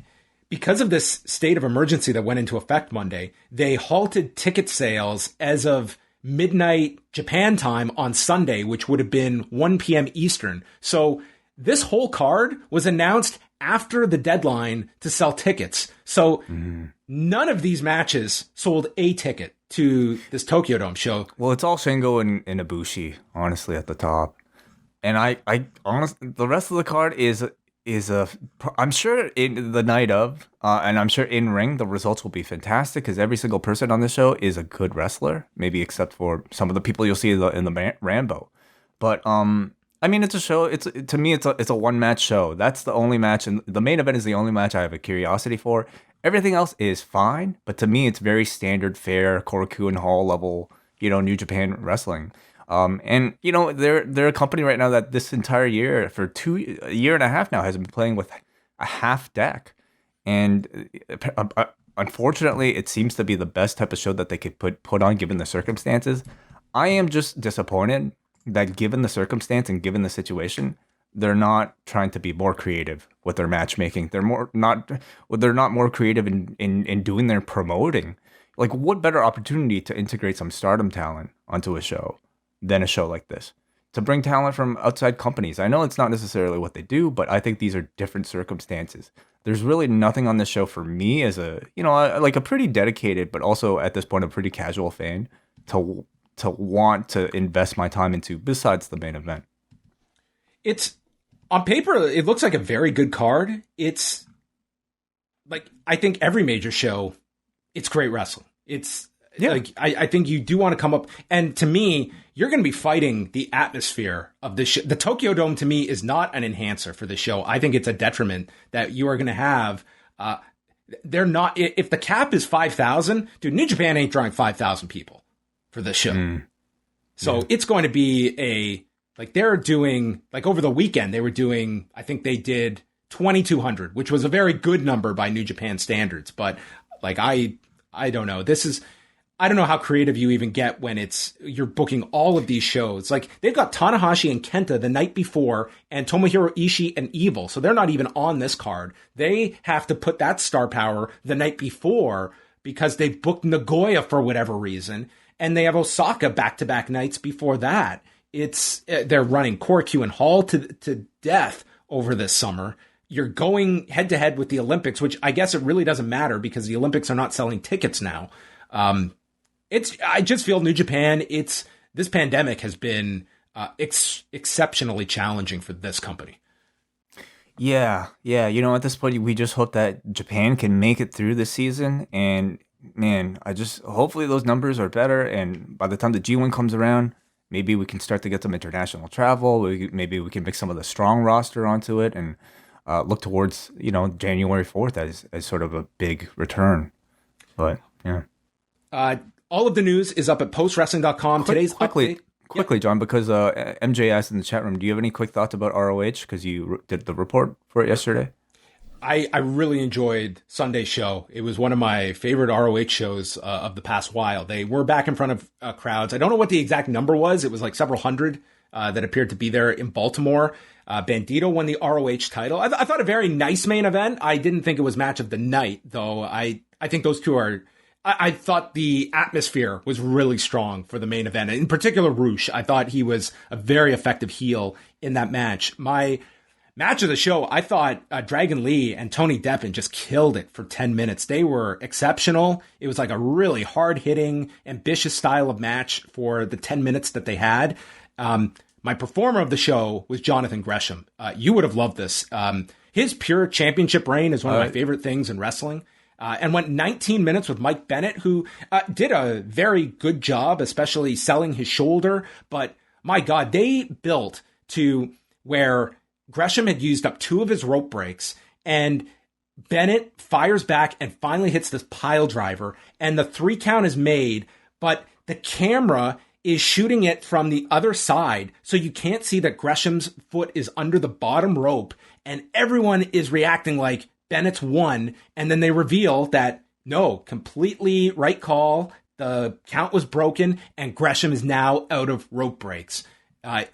because of this state of emergency that went into effect Monday, they halted ticket sales as of midnight Japan time on Sunday, which would have been 1 p.m. Eastern. So this whole card was announced after the deadline to sell tickets. So none of these matches sold a ticket to this Tokyo Dome show. Well, it's all Shingo and Ibushi, honestly, at the top. And I honestly, the rest of the card is I'm sure in the night of, and I'm sure in ring, the results will be fantastic because every single person on the show is a good wrestler, maybe except for some of the people you'll see in the Rambo. But I mean, it's a show. To me, it's a one match show. That's the only match, and the main event is the only match I have a curiosity for. Everything else is fine, but to me, it's very standard fare, Korakuen Hall level, New Japan wrestling. And they're a company right now that this entire year, for a year and a half now, has been playing with a half deck, and unfortunately, it seems to be the best type of show that they could put on given the circumstances. I am just disappointed that given the circumstance and given the situation, they're not trying to be more creative with their matchmaking. They're not more creative in doing their promoting. Like, what better opportunity to integrate some Stardom talent onto a show than a show like this, to bring talent from outside companies? I know it's not necessarily what they do, but I think these are different circumstances. There's really nothing on this show for me as a pretty dedicated, but also at this point a pretty casual fan to want to invest my time into besides the main event. It's on paper, it looks like a very good card. It's like, I think every major show, it's great wrestling. It's like, I think you do want to come up, and to me, you're going to be fighting the atmosphere of this show. The Tokyo Dome, to me, is not an enhancer for the show. I think it's a detriment that you are going to have. They're not, if the cap is 5,000, dude, New Japan ain't drawing 5,000 people for this show. So it's going to be they're doing, like over the weekend, they were doing, I think they did 2,200, which was a very good number by New Japan standards. But like, I don't know. I don't know how creative you even get when you're booking all of these shows. Like, they've got Tanahashi and Kenta the night before and Tomohiro Ishii and Evil. So they're not even on this card. They have to put that star power the night before because they've booked Nagoya for whatever reason. And they have Osaka back-to-back nights before that. They're running Korakuen and Hall to death over this summer. You're going head-to-head with the Olympics, which I guess it really doesn't matter because the Olympics are not selling tickets now. I just feel New Japan, this pandemic has been exceptionally challenging for this company. Yeah. At this point, we just hope that Japan can make it through the season. And man, hopefully those numbers are better. And by the time the G1 comes around, maybe we can start to get some international travel. Maybe we can make some of the strong roster onto it and look towards, January 4th as sort of a big return. But yeah. All of the news is up at postwrestling.com. Today's quickly, update. John, because MJ asked in the chat room, do you have any quick thoughts about ROH? Because you did the report for it yesterday. I really enjoyed Sunday's show. It was one of my favorite ROH shows of the past while. They were back in front of crowds. I don't know what the exact number was. It was like several hundred that appeared to be there in Baltimore. Bandito won the ROH title. I thought a very nice main event. I didn't think it was match of the night, though. I think those two are... I thought the atmosphere was really strong for the main event. In particular, Roosh. I thought he was a very effective heel in that match. My match of the show, I thought Dragon Lee and Tony Deppen just killed it for 10 minutes. They were exceptional. It was like a really hard-hitting, ambitious style of match for the 10 minutes that they had. My performer of the show was Jonathan Gresham. You would have loved this. His pure championship reign is one of my favorite things in wrestling. And went 19 minutes with Mike Bennett, who did a very good job, especially selling his shoulder. But my God, they built to where Gresham had used up 2 of his rope breaks, and Bennett fires back and finally hits this pile driver, and the 3 count is made, but the camera is shooting it from the other side, so you can't see that Gresham's foot is under the bottom rope, and everyone is reacting like Bennett's won, and then they reveal that, no, completely right call, the count was broken, and Gresham is now out of rope breaks.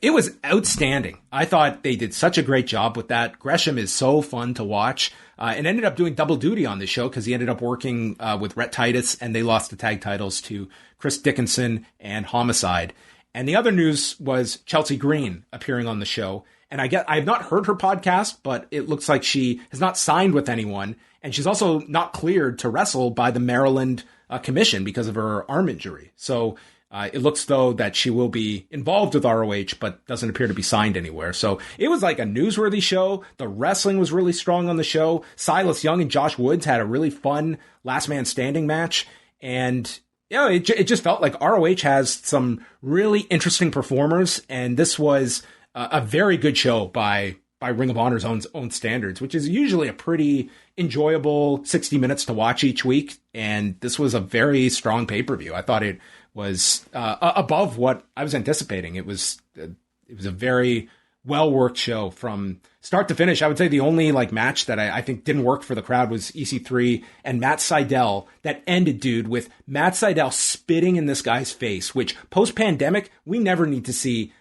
It was outstanding. I thought they did such a great job with that. Gresham is so fun to watch, and ended up doing double duty on this show because he ended up working with Rhett Titus, and they lost the tag titles to Chris Dickinson and Homicide. And the other news was Chelsea Green appearing on the show. And I have not heard her podcast, but it looks like she has not signed with anyone. And she's also not cleared to wrestle by the Maryland Commission because of her arm injury. So it looks, though, that she will be involved with ROH, but doesn't appear to be signed anywhere. So it was like a newsworthy show. The wrestling was really strong on the show. Silas Young and Josh Woods had a really fun last man standing match. And it just felt like ROH has some really interesting performers. And this was a very good show by Ring of Honor's own standards, which is usually a pretty enjoyable 60 minutes to watch each week. And this was a very strong pay-per-view. I thought it was above what I was anticipating. It was a very well-worked show from start to finish. I would say the only match that I think didn't work for the crowd was EC3 and Matt Sydal that ended, dude, with Matt Sydal spitting in this guy's face, which post-pandemic, we never need to see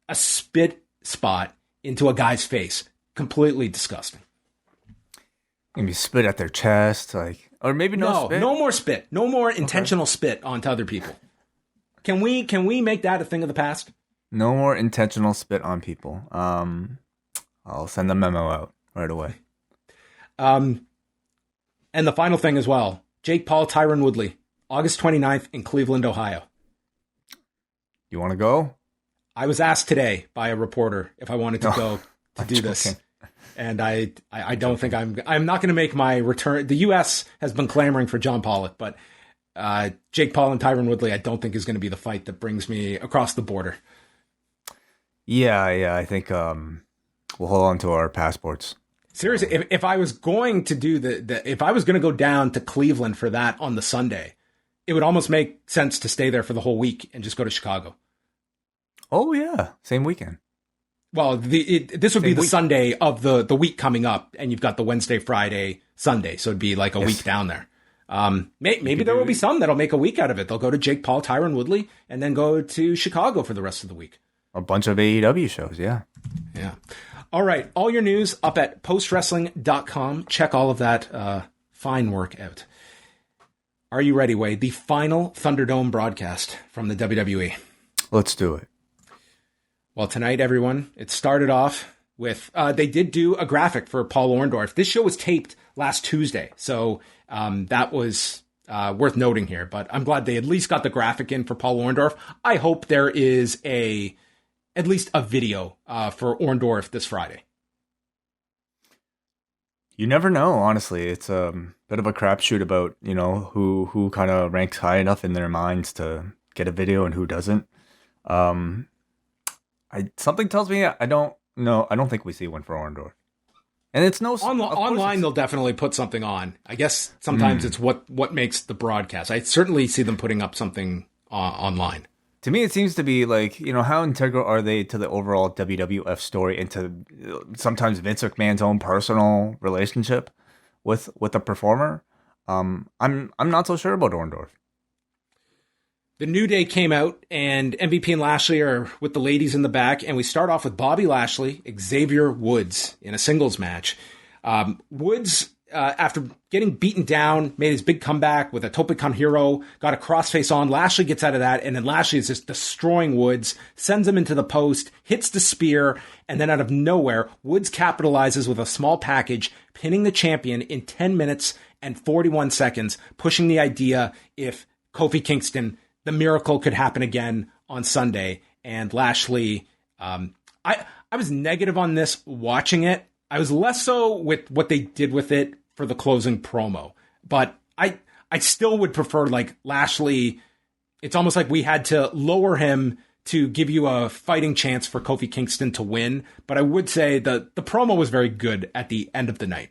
a spit spot into a guy's face. Completely disgusting. Maybe spit at their chest, or maybe no spit. No more spit. No more intentional spit onto other people. Can we make that a thing of the past? No more intentional spit on people. I'll send a memo out right away. And the final thing as well, Jake Paul, Tyron Woodley, August 29th in Cleveland, Ohio. You want to go? I was asked today by a reporter if I wanted to go to do this. And I don't think I'm not going to make my return. The U.S. has been clamoring for John Pollock, but Jake Paul and Tyron Woodley, I don't think is going to be the fight that brings me across the border. Yeah, I think we'll hold on to our passports. Seriously, if I was going to do if I was going to go down to Cleveland for that on the Sunday, it would almost make sense to stay there for the whole week and just go to Chicago. Oh yeah, same weekend. Well, this would be the Sunday of the week coming up, and you've got the Wednesday, Friday, Sunday, so it'd be like a week down there. Maybe there will be some that'll make a week out of it. They'll go to Jake Paul, Tyron Woodley, and then go to Chicago for the rest of the week. A bunch of AEW shows, yeah. Yeah. All right. All your news up at postwrestling.com. Check all of that fine work out. Are you ready, Wade? The final Thunderdome broadcast from the WWE. Let's do it. Well, tonight, everyone, it started off with, they did do a graphic for Paul Orndorff. This show was taped last Tuesday, so that was worth noting here. But I'm glad they at least got the graphic in for Paul Orndorff. I hope there is at least a video for Orndorff this Friday. You never know, honestly. It's a bit of a crapshoot about, who kind of ranks high enough in their minds to get a video and who doesn't. Something tells me I don't think we see one for Orndorff. And it's no online. They'll definitely put something on. I guess sometimes it's what makes the broadcast. I certainly see them putting up something online. To me, it seems to be like, how integral are they to the overall WWF story and to sometimes Vince McMahon's own personal relationship with a performer? I'm not so sure about Orndorff. The New Day came out, and MVP and Lashley are with the ladies in the back, and we start off with Bobby Lashley, Xavier Woods in a singles match. Woods, after getting beaten down, made his big comeback with a Tope Con Hero, got a crossface on. Lashley gets out of that, and then Lashley is just destroying Woods, sends him into the post, hits the spear, and then out of nowhere, Woods capitalizes with a small package, pinning the champion in 10 minutes and 41 seconds, pushing the idea if Kofi Kingston, the miracle could happen again on Sunday. And Lashley, I was negative on this watching it. I was less so with what they did with it for the closing promo. But I still would prefer like Lashley. It's almost like we had to lower him to give you a fighting chance for Kofi Kingston to win. But I would say the promo was very good at the end of the night.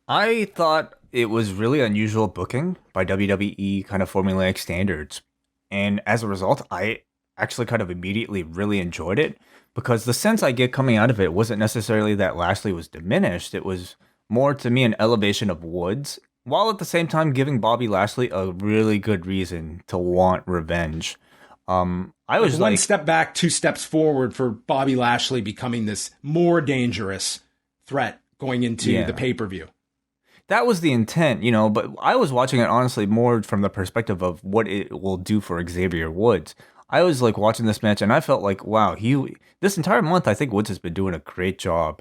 I thought it was really unusual booking by WWE kind of formulaic standards. And as a result, I actually kind of immediately really enjoyed it because the sense I get coming out of it wasn't necessarily that Lashley was diminished. It was more to me an elevation of Woods, while at the same time giving Bobby Lashley a really good reason to want revenge. I was one step back, two steps forward for Bobby Lashley becoming this more dangerous threat going into the pay-per-view. That was the intent, but I was watching it honestly more from the perspective of what it will do for Xavier Woods. I was like watching this match and I felt like, wow, this entire month, I think Woods has been doing a great job.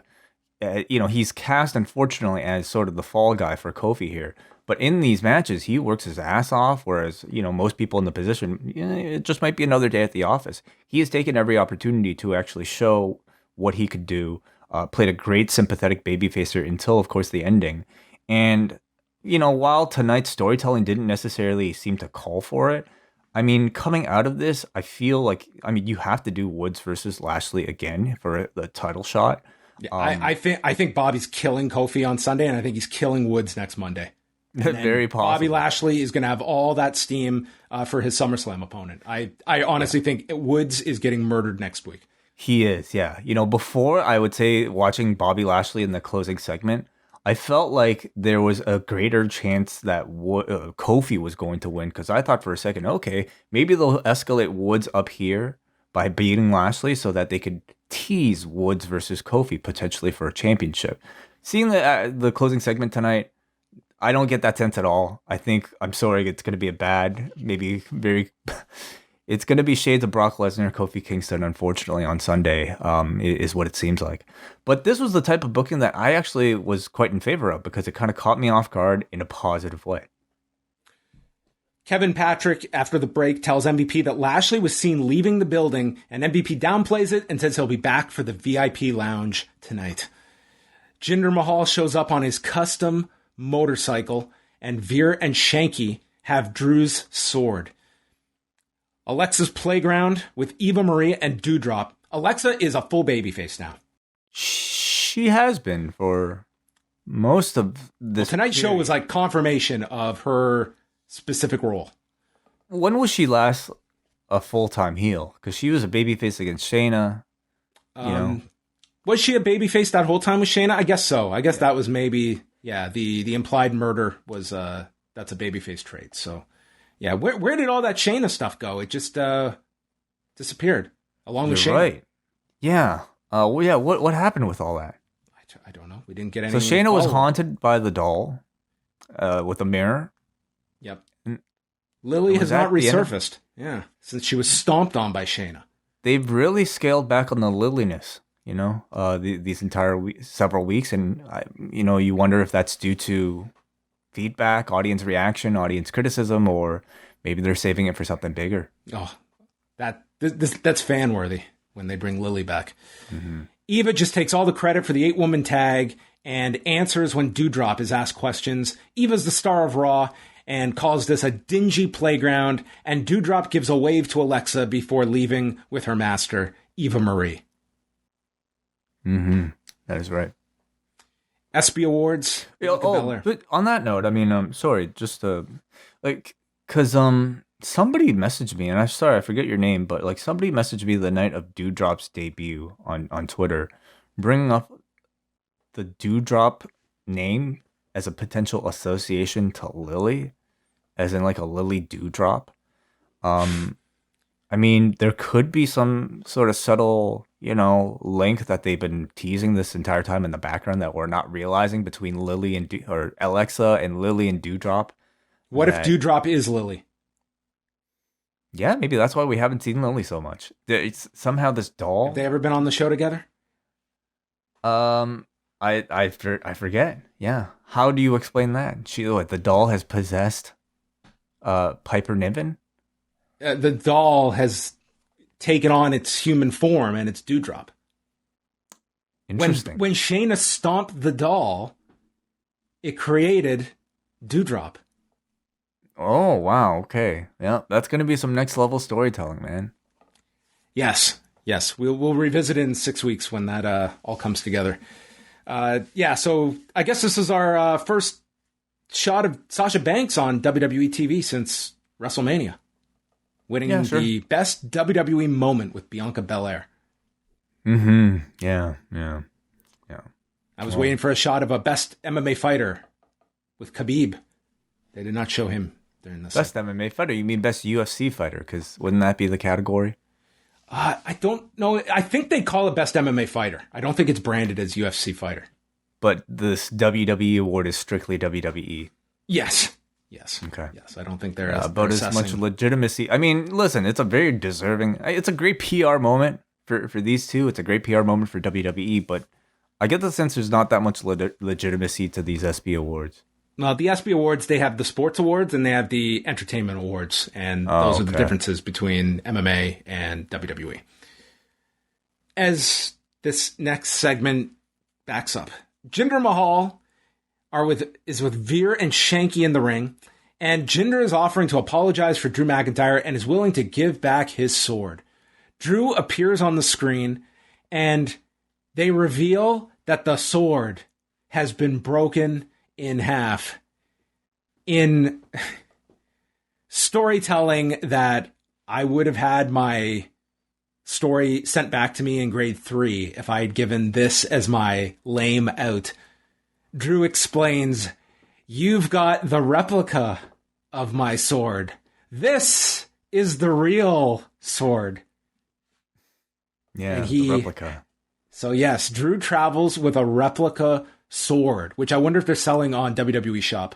He's cast, unfortunately, as sort of the fall guy for Kofi here. But in these matches, he works his ass off, whereas, most people in the position, it just might be another day at the office. He has taken every opportunity to actually show what he could do, played a great sympathetic babyfacer until, of course, the ending. And, while tonight's storytelling didn't necessarily seem to call for it, I mean, coming out of this, I feel like, you have to do Woods versus Lashley again for the title shot. Yeah, I think Bobby's killing Kofi on Sunday, and I think he's killing Woods next Monday. Very possible. Bobby Lashley is going to have all that steam for his SummerSlam opponent. I honestly think Woods is getting murdered next week. He is, yeah. Before, I would say, watching Bobby Lashley in the closing segment, I felt like there was a greater chance that Kofi was going to win because I thought for a second, okay, maybe they'll escalate Woods up here by beating Lashley so that they could tease Woods versus Kofi potentially for a championship. Seeing the closing segment tonight, I don't get that sense at all. I'm sorry, it's going to be a bad, maybe very... It's going to be shades of Brock Lesnar, Kofi Kingston, unfortunately, on Sunday, is what it seems like. But this was the type of booking that I actually was quite in favor of because it kind of caught me off guard in a positive way. Kevin Patrick, after the break, tells MVP that Lashley was seen leaving the building, and MVP downplays it and says he'll be back for the VIP lounge tonight. Jinder Mahal shows up on his custom motorcycle, and Veer and Shanky have Drew's sword. Alexa's Playground with Eva Marie and Doudrop. Alexa is a full babyface now. She has been for most of this. Tonight's show was like confirmation of her specific role. When was she last a full-time heel? Because she was a babyface against Shayna. Was she a babyface that whole time with Shayna? I guess so. I guess that was maybe, Yeah, the implied murder was that's a babyface trait. So, yeah, where did all that Shayna stuff go? It just disappeared along with Shayna. Right. Yeah. Well, yeah. What happened with all that? I don't know. We didn't get any. So Shayna was haunted by the doll, with a mirror. Yep. Lily has not resurfaced. Yeah, since she was stomped on by Shayna. They've really scaled back on the liliness, these entire several weeks, and you wonder if that's due to feedback, audience reaction, audience criticism, or maybe they're saving it for something bigger. Oh, that's fan worthy when they bring Lily back. Mm-hmm. Eva just takes all the credit for the 8-woman tag and answers when Doudrop is asked questions. Eva's the star of Raw and calls this a dingy playground, and Doudrop gives a wave to Alexa before leaving with her master, Eva Marie. Mm-hmm. That is right. ESPY Awards. But on that note, I mean, sorry, just because somebody messaged me, and I'm sorry, I forget your name, but like somebody messaged me the night of Doudrop's debut on Twitter, bringing up the Doudrop name as a potential association to Lily, as in like a Lily Doudrop. I mean, there could be some sort of subtle, link that they've been teasing this entire time in the background that we're not realizing between Lily and or Alexa and Lily and Doudrop. What if Doudrop is Lily? Yeah, maybe that's why we haven't seen Lily so much. It's somehow this doll. Have they ever been on the show together? I forget. Yeah. How do you explain that? The doll has possessed Piper Niven? The doll has taken on its human form, and it's Doudrop. Interesting. When Shayna stomped the doll, it created Doudrop. Oh, wow. Okay. Yeah, that's going to be some next level storytelling, man. Yes. We'll revisit it in 6 weeks when that all comes together. So I guess this is our first shot of Sasha Banks on WWE TV since WrestleMania, winning the best WWE moment with Bianca Belair. Mm-hmm. Yeah. I was waiting for a shot of a best MMA fighter with Khabib. They did not show him during this. Best MMA fighter? You mean best UFC fighter? Because wouldn't that be the category? I don't know. I think they call it best MMA fighter. I don't think it's branded as UFC fighter. But this WWE award is strictly WWE. Yes. Okay. Yes, I don't think they're about as much legitimacy. I mean, listen, it's a very deserving. It's a great PR moment for these two. It's a great PR moment for WWE. But I get the sense there's not that much legitimacy to these ESPY awards. No, the ESPY awards, they have the sports awards and they have the entertainment awards, and those are the differences between MMA and WWE. As this next segment backs up, Jinder Mahal is with Veer and Shanky in the ring, and Jinder is offering to apologize for Drew McIntyre and is willing to give back his sword. Drew appears on the screen, and they reveal that the sword has been broken in half in storytelling that I would have had my story sent back to me in grade 3 if I had given this as my lame out. Drew explains, "You've got the replica of my sword. This is the real sword." Yeah, the replica. So yes, Drew travels with a replica sword, which I wonder if they're selling on WWE Shop.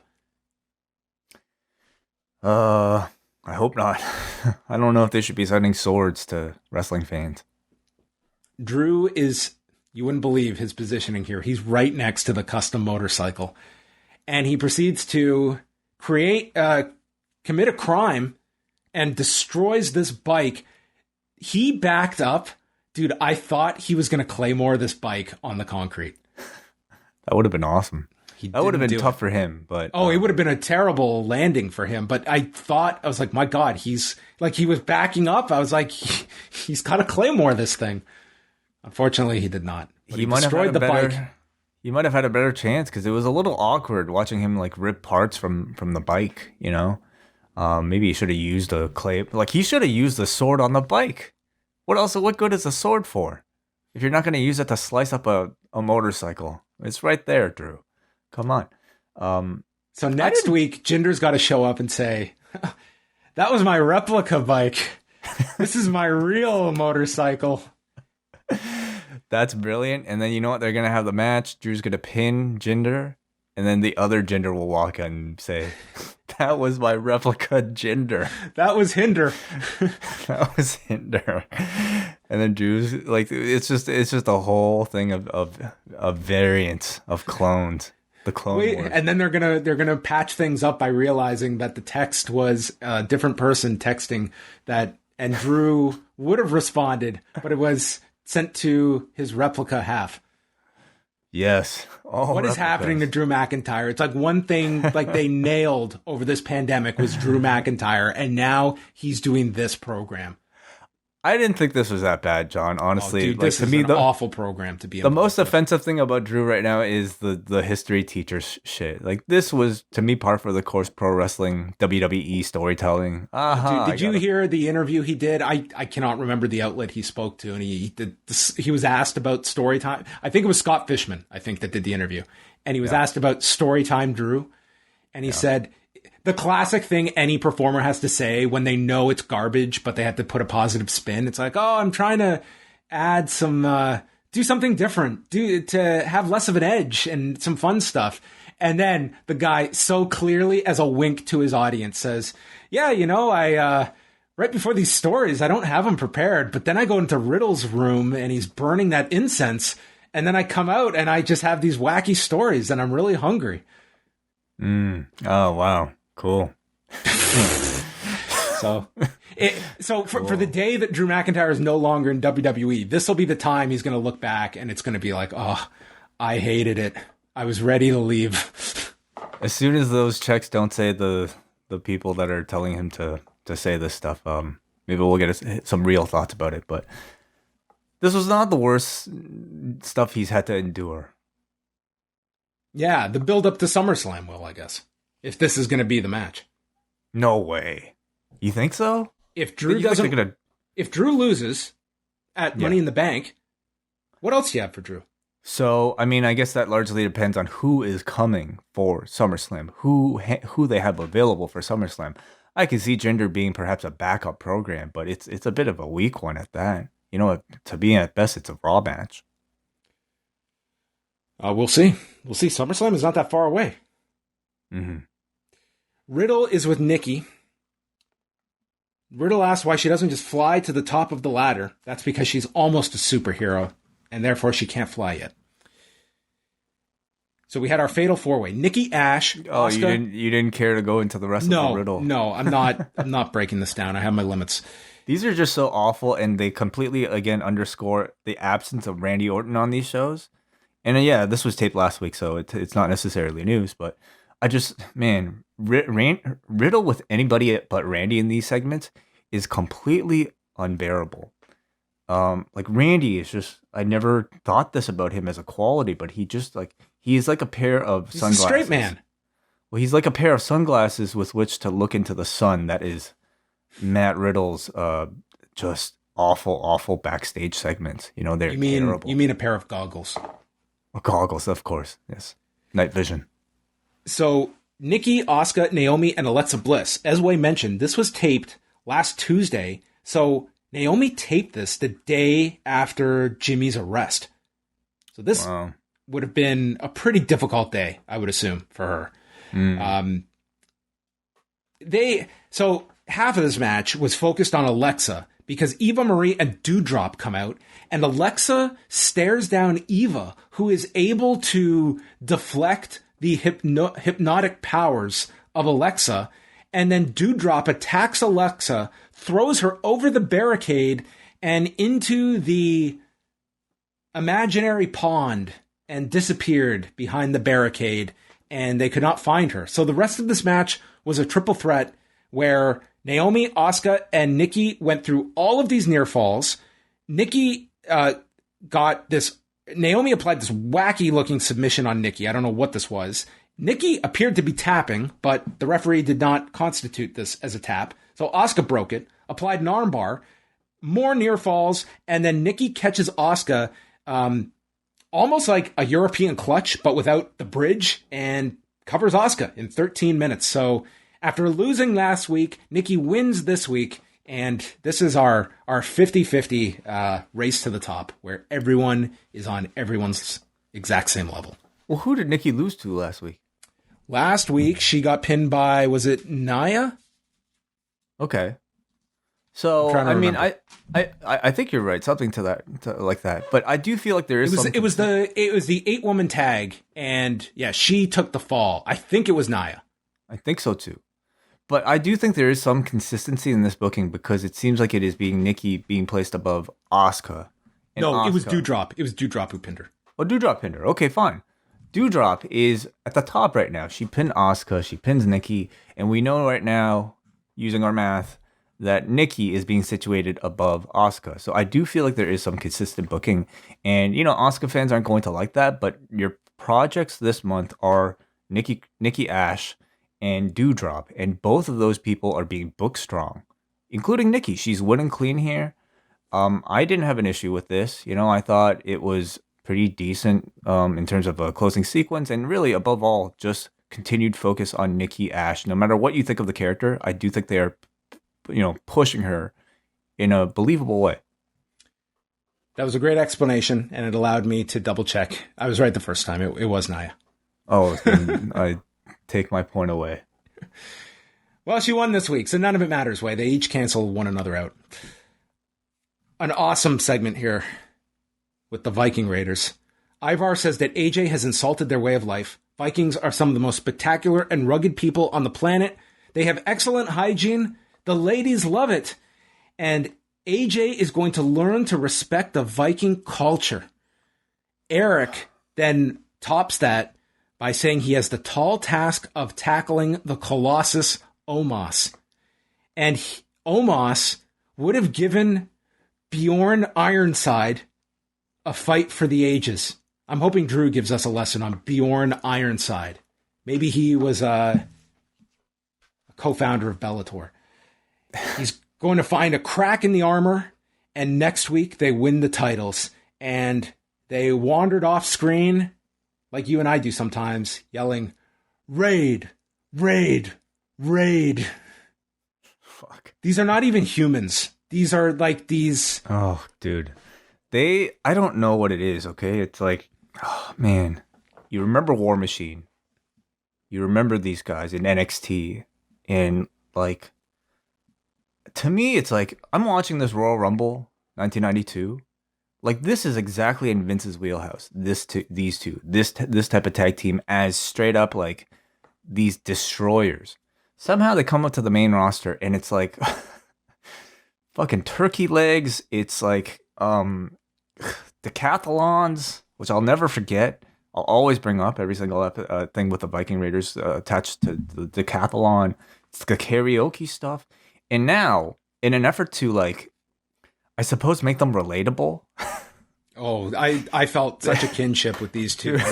I hope not. I don't know if they should be sending swords to wrestling fans. Drew is, you wouldn't believe his positioning here. He's right next to the custom motorcycle. And he proceeds to commit a crime and destroys this bike. He backed up. Dude, I thought he was going to Claymore this bike on the concrete. That would have been awesome. That would have been tough for him, but it would have been a terrible landing for him. But I was like, my God, he was backing up. I was like, he's got to Claymore this thing. Unfortunately, he did not. He might have destroyed the bike. He might have had a better chance because it was a little awkward watching him like rip parts from the bike. Maybe he should have used a clay. Like he should have used the sword on the bike. What good is a sword for? If you're not going to use it to slice up a motorcycle, it's right there, Drew. Come on. So next week, Jinder's got to show up and say, that was my replica bike. This is my real motorcycle. That's brilliant. And then you know what? They're going to have the match. Drew's going to pin Jinder. And then the other Jinder will walk in and say, that was my replica Jinder. That was Hinder. That was Hinder. And then Drew's like, it's just a whole thing of variants, of clones. The Clone Wars. And then they're gonna patch things up by realizing that the text was a different person texting that, and Drew would have responded, but it was sent to his replica half. Yes. What is happening to Drew McIntyre? It's like one thing like they nailed over this pandemic was Drew McIntyre, and now he's doing this program. I didn't think this was that bad, John. Honestly, dude, this is an awful program to be. The most offensive thing about Drew right now is the history teacher shit. Like, this was, to me, par for the course pro wrestling, WWE storytelling. Dude, did you hear the interview he did? I cannot remember the outlet he spoke to, and he was asked about story time. I think it was Scott Fishman, I think, that did the interview, and he was asked about story time Drew, and he said, the classic thing any performer has to say when they know it's garbage, but they have to put a positive spin. It's like, oh, I'm trying to add some, do something different, to have less of an edge and some fun stuff. And then the guy so clearly as a wink to his audience says, yeah, I, right before these stories, I don't have them prepared, but then I go into Riddle's room and he's burning that incense. And then I come out and I just have these wacky stories and I'm really hungry. Oh, wow. Cool. For the day that Drew McIntyre is no longer in WWE, this will be the time he's going to look back and it's going to be like, oh, I hated it. I was ready to leave. As soon as those checks don't say the people that are telling him to say this stuff, maybe we'll get some real thoughts about it. But this was not the worst stuff he's had to endure. Yeah, the build up to SummerSlam will, I guess. If this is going to be the match. No way. You think so? If Drew loses at Money in the Bank, what else do you have for Drew? So, I mean, I guess that largely depends on who is coming for SummerSlam, who they have available for SummerSlam. I can see Jinder being perhaps a backup program, but it's a bit of a weak one at that. To be at best, it's a Raw match. We'll see. SummerSlam is not that far away. Mm-hmm. Riddle is with Nikki. Riddle asks why she doesn't just fly to the top of the ladder. That's because she's almost a superhero, and therefore she can't fly yet. So we had our fatal four-way: Nikki, Ash, Asuka. You didn't care to go into the rest of the Riddle? No, I'm not breaking this down. I have my limits. These are just so awful, and they completely again underscore the absence of Randy Orton on these shows. And this was taped last week, so it's not necessarily news, but. Riddle with anybody but Randy in these segments is completely unbearable. Like Randy is just, I never thought this about him as a quality, but he's like a pair of sunglasses. He's a straight man. Well, he's like a pair of sunglasses with which to look into the sun. That is Matt Riddle's just awful backstage segments. They're terrible. You mean a pair of goggles? Goggles, of course. Yes. Night vision. So, Nikki, Asuka, Naomi, and Alexa Bliss. As Wai mentioned, this was taped last Tuesday. So, Naomi taped this the day after Jimmy's arrest. So, this would have been a pretty difficult day, I would assume, for her. So, half of this match was focused on Alexa because Eva Marie and Doudrop come out, and Alexa stares down Eva, who is able to deflect the hypnotic powers of Alexa, and then Doudrop attacks Alexa, throws her over the barricade and into the imaginary pond and disappeared behind the barricade, and they could not find her. So the rest of this match was a triple threat where Naomi, Asuka, and Nikki went through all of these near falls. Naomi applied this wacky looking submission on Nikki. I don't know what this was. Nikki appeared to be tapping, but the referee did not constitute this as a tap. So Asuka broke it, applied an armbar, more near falls, and then Nikki catches Asuka almost like a European clutch, but without the bridge, and covers Asuka in 13 minutes. So after losing last week, Nikki wins this week. And this is our 50-50 race to the top, where everyone is on everyone's exact same level. Well, who did Nikki lose to last week? Last week, she got pinned by, was it Nia? Okay. So, I mean, I think you're right. Something to that, like that. But I do feel like there is something. It was the 8-woman tag, and yeah, she took the fall. I think it was Nia. I think so too. But I do think there is some consistency in this booking because it seems like it is Nikki being placed above Asuka. No, Asuka. It was Doudrop. It was Doudrop who pinned her. Oh, Doudrop pinned her. Okay, fine. Doudrop is at the top right now. She pinned Asuka. She pins Nikki. And we know right now, using our math, that Nikki is being situated above Asuka. So I do feel like there is some consistent booking. And, Asuka fans aren't going to like that. But your projects this month are Nikki Ash and Doudrop, and both of those people are being booked strong, including Nikki. She's winning clean here. I didn't have an issue with this. I thought it was pretty decent in terms of a closing sequence, and really, above all, just continued focus on Nikki Ash. No matter what you think of the character, I do think they are, pushing her in a believable way. That was a great explanation, and it allowed me to double check. I was right the first time. It was Nia. Oh, then I take my point away. Well, she won this week, so none of it matters, Way. They each cancel one another out. An awesome segment here with the Viking Raiders. Ivar says that AJ has insulted their way of life. Vikings are some of the most spectacular and rugged people on the planet. They have excellent hygiene. The ladies love it. And AJ is going to learn to respect the Viking culture. Eric then tops that by saying he has the tall task of tackling the Colossus Omos. And Omos would have given Bjorn Ironside a fight for the ages. I'm hoping Drew gives us a lesson on Bjorn Ironside. Maybe he was a co-founder of Bellator. He's going to find a crack in the armor, and next week they win the titles. And they wandered off screen, like you and I do sometimes, yelling, "Raid, raid, raid." Fuck. These are not even humans. These are like these... Oh, dude. I don't know what it is, okay? It's like, oh, man. You remember War Machine. You remember these guys in NXT. And, like, to me, it's like, I'm watching this Royal Rumble 1992. Like, this is exactly in Vince's wheelhouse. This type of tag team as straight up like these destroyers. Somehow they come up to the main roster and it's like fucking turkey legs. It's like decathlons, which I'll never forget. I'll always bring up every single thing with the Viking Raiders attached to the decathlon. It's the karaoke stuff. And now, in an effort to like, I suppose, make them relatable. Oh, I felt such a kinship with these two. I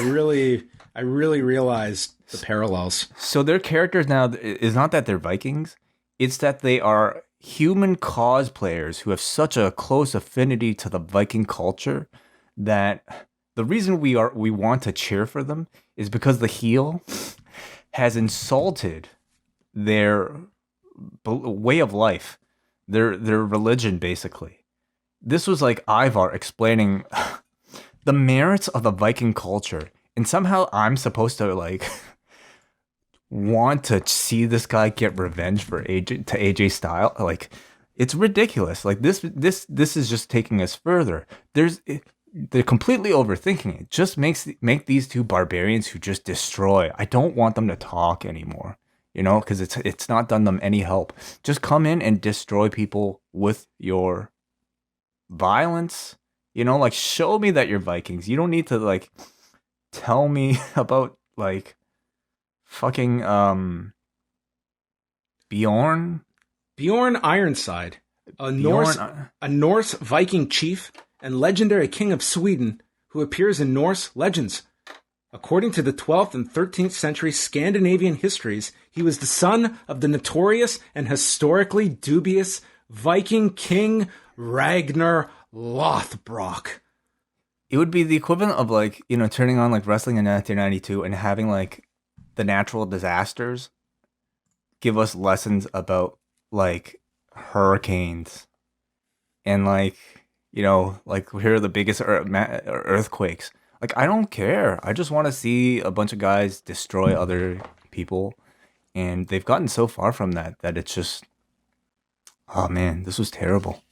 really realized the parallels. So their characters now is not that they're Vikings. It's that they are human cosplayers who have such a close affinity to the Viking culture that the reason we want to cheer for them is because the heel has insulted their way of life, their religion, basically. This was like Ivar explaining the merits of the Viking culture, and somehow I'm supposed to like want to see this guy get revenge for AJ Styles. Like, it's ridiculous. Like this is just taking us further. They're completely overthinking it. Just make these two barbarians who just destroy. I don't want them to talk anymore, because it's not done them any help. Just come in and destroy people with your violence, like show me that you're Vikings. You don't need to like tell me about like fucking Bjorn Ironside, a Norse Viking chief and legendary king of Sweden who appears in Norse legends. According to the 12th and 13th century Scandinavian histories, he was the son of the notorious and historically dubious Viking king Ragnar Lothbrok. It would be the equivalent of like, turning on like wrestling in 1992 and having like the natural disasters give us lessons about like hurricanes and like, like here are the biggest earthquakes. Like, I don't care. I just want to see a bunch of guys destroy other people. And they've gotten so far from that it's just, oh man, this was terrible.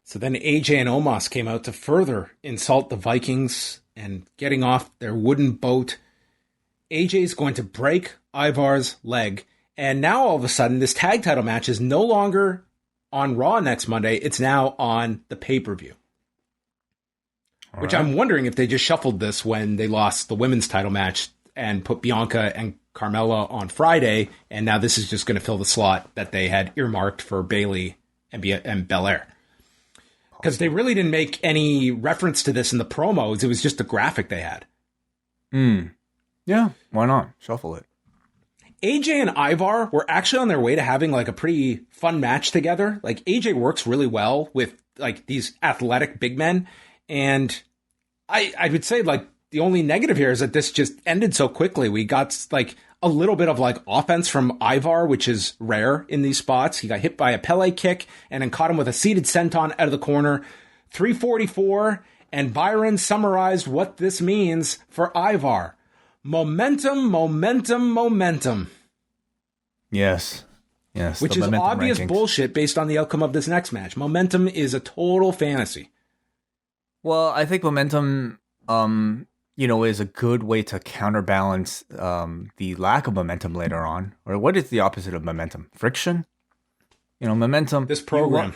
So then AJ and Omos came out to further insult the Vikings and getting off their wooden boat. AJ's going to break Ivar's leg. And now all of a sudden, this tag title match is no longer on Raw next Monday. It's now on the pay-per-view. Which I'm wondering if they just shuffled this when they lost the women's title match and put Bianca and Carmella on Friday. And now this is just going to fill the slot that they had earmarked for Bayley and Belair. Because they really didn't make any reference to this in the promos. It was just a graphic they had. Yeah, why not? Shuffle it. AJ and Ivar were actually on their way to having like a pretty fun match together. Like AJ works really well with like these athletic big men. And I would say like the only negative here is that this just ended so quickly. We got like a little bit of like offense from Ivar, which is rare in these spots. He got hit by a Pele kick and then caught him with a seated senton out of the corner. 344. And Byron summarized what this means for Ivar. Momentum, momentum, momentum. Yes. Which is obvious bullshit based on the outcome of this next match. Momentum is a total fantasy. Well, I think momentum, is a good way to counterbalance the lack of momentum later on. Or what is the opposite of momentum? Friction? Momentum. This program.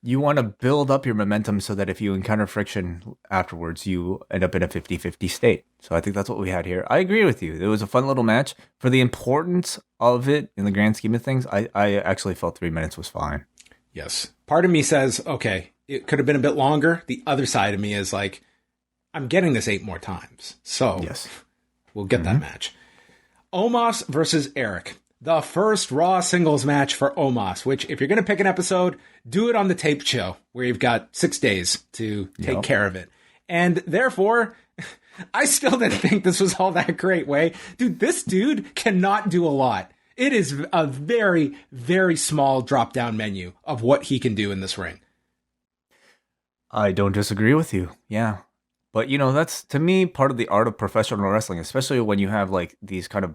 You want to build up your momentum so that if you encounter friction afterwards, you end up in a 50-50 state. So I think that's what we had here. I agree with you. It was a fun little match. For the importance of it in the grand scheme of things, I actually felt 3 minutes was fine. Yes. Part of me says, okay, it could have been a bit longer. The other side of me is like, I'm getting this 8 more times. So yes, we'll get that match. Omos versus Eric. The first Raw singles match for Omos, which if you're going to pick an episode, do it on the taped show where you've got 6 days to take care of it. And therefore, I still didn't think this was all that great, Way. Dude, this dude cannot do a lot. It is a very, very small drop-down menu of what he can do in this ring. I don't disagree with you. Yeah. But, that's, to me, part of the art of professional wrestling, especially when you have, like, these kind of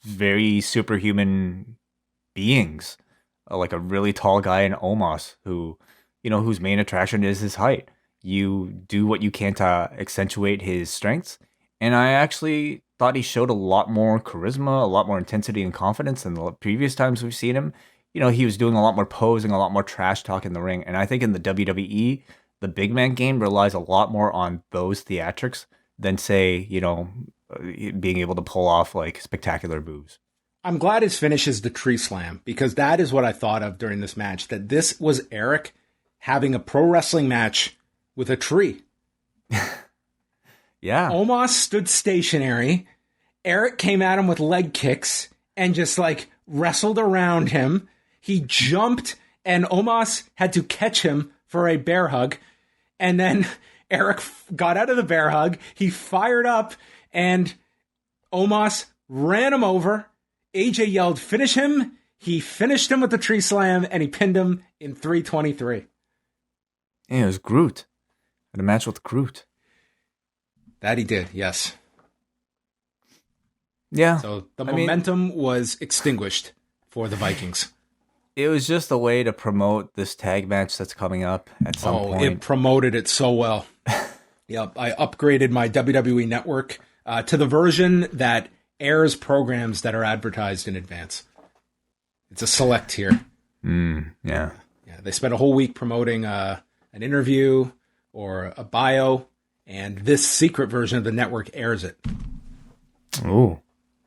very superhuman beings, like a really tall guy in Omos who, whose main attraction is his height. You do what you can to accentuate his strengths. And I actually thought he showed a lot more charisma, a lot more intensity and confidence than the previous times we've seen him. He was doing a lot more posing, a lot more trash talk in the ring. And I think in the WWE, the big man game relies a lot more on those theatrics than, say, being able to pull off like spectacular moves. I'm glad his finish is the tree slam, because that is what I thought of during this match, that this was Eric having a pro wrestling match with a tree. Yeah. Omos stood stationary. Eric came at him with leg kicks and just like wrestled around him. He jumped and Omos had to catch him for a bear hug. And then Eric got out of the bear hug. He fired up and Omos ran him over. AJ yelled, "Finish him." He finished him with the tree slam and he pinned him in 323. Yeah, it was Groot. Had a match with Groot. That he did, yes. Yeah. So the momentum was extinguished for the Vikings. It was just a way to promote this tag match that's coming up at some point. It promoted it so well. Yep, I upgraded my WWE network to the version that airs programs that are advertised in advance. It's a select tier. Yeah. They spent a whole week promoting an interview or a bio, and this secret version of the network airs it. Oh,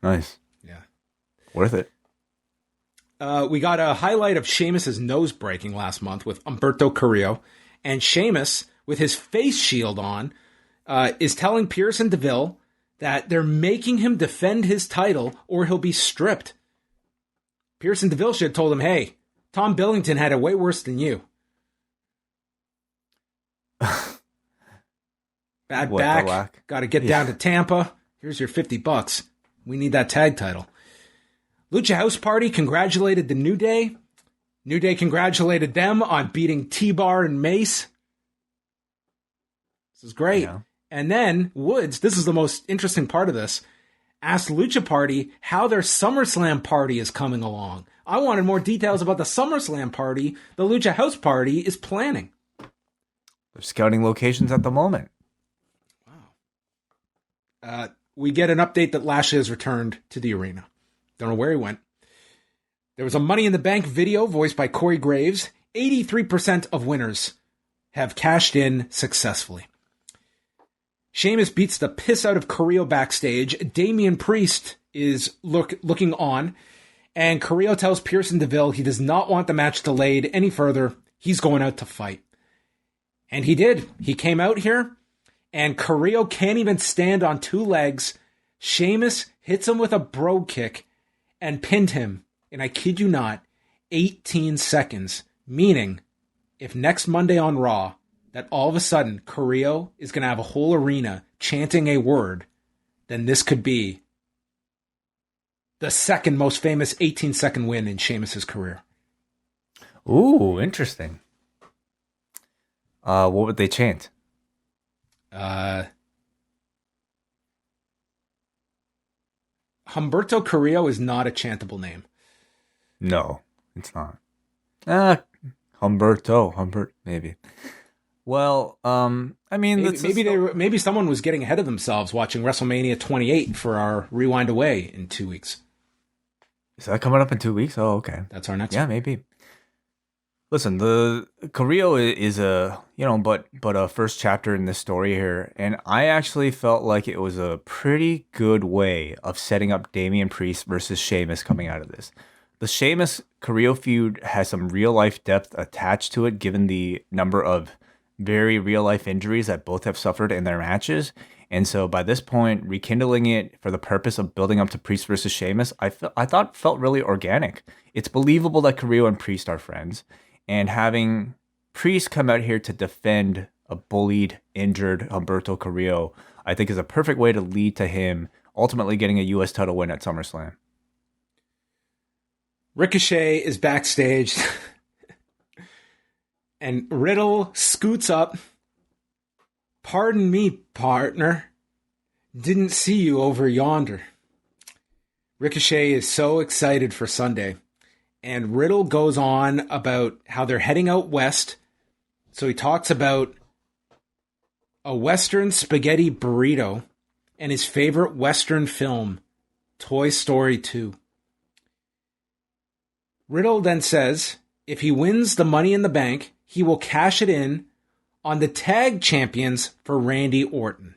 nice. Yeah. Worth it. We got a highlight of Sheamus' nose breaking last month with Humberto Carrillo. And Sheamus, with his face shield on, is telling Pierce and DeVille that they're making him defend his title or he'll be stripped. Pierce and DeVille should have told him, hey, Tom Billington had it way worse than you. Bad back. Got to get down to Tampa. Here's your $50. We need that tag title. Lucha House Party congratulated the New Day. New Day congratulated them on beating T-Bar and Mace. This is great. Yeah. And then Woods, this is the most interesting part of this, asked Lucha Party how their SummerSlam party is coming along. I wanted more details about the SummerSlam party the Lucha House Party is planning. They're scouting locations at the moment. Wow. We get an update that Lashley has returned to the arena. Don't know where he went. There was a Money in the Bank video voiced by Corey Graves. 83% of winners have cashed in successfully. Sheamus beats the piss out of Carrillo backstage. Damian Priest is looking on. And Carrillo tells Pearson DeVille he does not want the match delayed any further. He's going out to fight. And he did. He came out here. And Carrillo can't even stand on two legs. Sheamus hits him with a bro kick and pinned him. And I kid you not, 18 seconds. Meaning, if next Monday on Raw, that all of a sudden Carrillo is going to have a whole arena chanting a word, then this could be the second most famous 18-second win in Sheamus' career. Ooh, interesting. What would they chant? Humberto Carrillo is not a chantable name. No, it's not. Humbert, maybe. Well, I mean, maybe someone was getting ahead of themselves watching WrestleMania 28 for our Rewind Away in 2 weeks. Is that coming up in 2 weeks? Oh, okay. That's our next one. Yeah, maybe. Listen, the Carrillo is a, but a first chapter in this story here, and I actually felt like it was a pretty good way of setting up Damian Priest versus Sheamus coming out of this. The Sheamus-Carrillo feud has some real-life depth attached to it, given the number of very real-life injuries that both have suffered in their matches. And so by this point, rekindling it for the purpose of building up to Priest versus Sheamus, I thought felt really organic. It's believable that Carrillo and Priest are friends. And having Priest come out here to defend a bullied, injured Humberto Carrillo, I think is a perfect way to lead to him ultimately getting a U.S. title win at SummerSlam. Ricochet is backstage. And Riddle scoots up. Pardon me, partner. Didn't see you over yonder. Ricochet is so excited for Sunday. And Riddle goes on about how they're heading out west. So he talks about a Western spaghetti burrito and his favorite Western film, Toy Story 2. Riddle then says if he wins the Money in the Bank, he will cash it in on the tag champions for Randy Orton.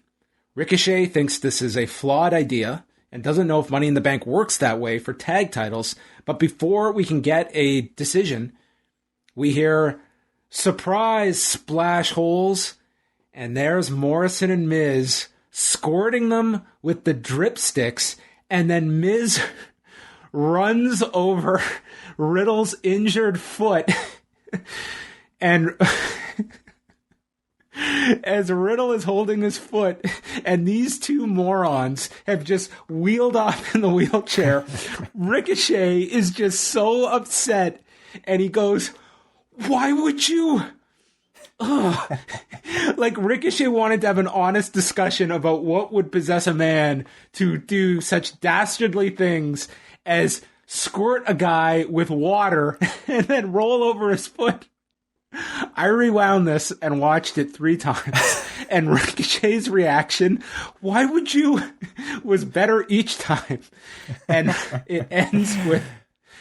Ricochet thinks this is a flawed idea and doesn't know if Money in the Bank works that way for tag titles. But before we can get a decision, we hear surprise splash holes, and there's Morrison and Miz squirting them with the drip sticks, and then Miz runs over Riddle's injured foot, and as Riddle is holding his foot, and these two morons have just wheeled off in the wheelchair, Ricochet is just so upset, and he goes, "Why would you?" Ugh. Like Ricochet wanted to have an honest discussion about what would possess a man to do such dastardly things as squirt a guy with water and then roll over his foot. I rewound this and watched it 3 times, and Ricochet's reaction, "Why would you?" was better each time. And it ends with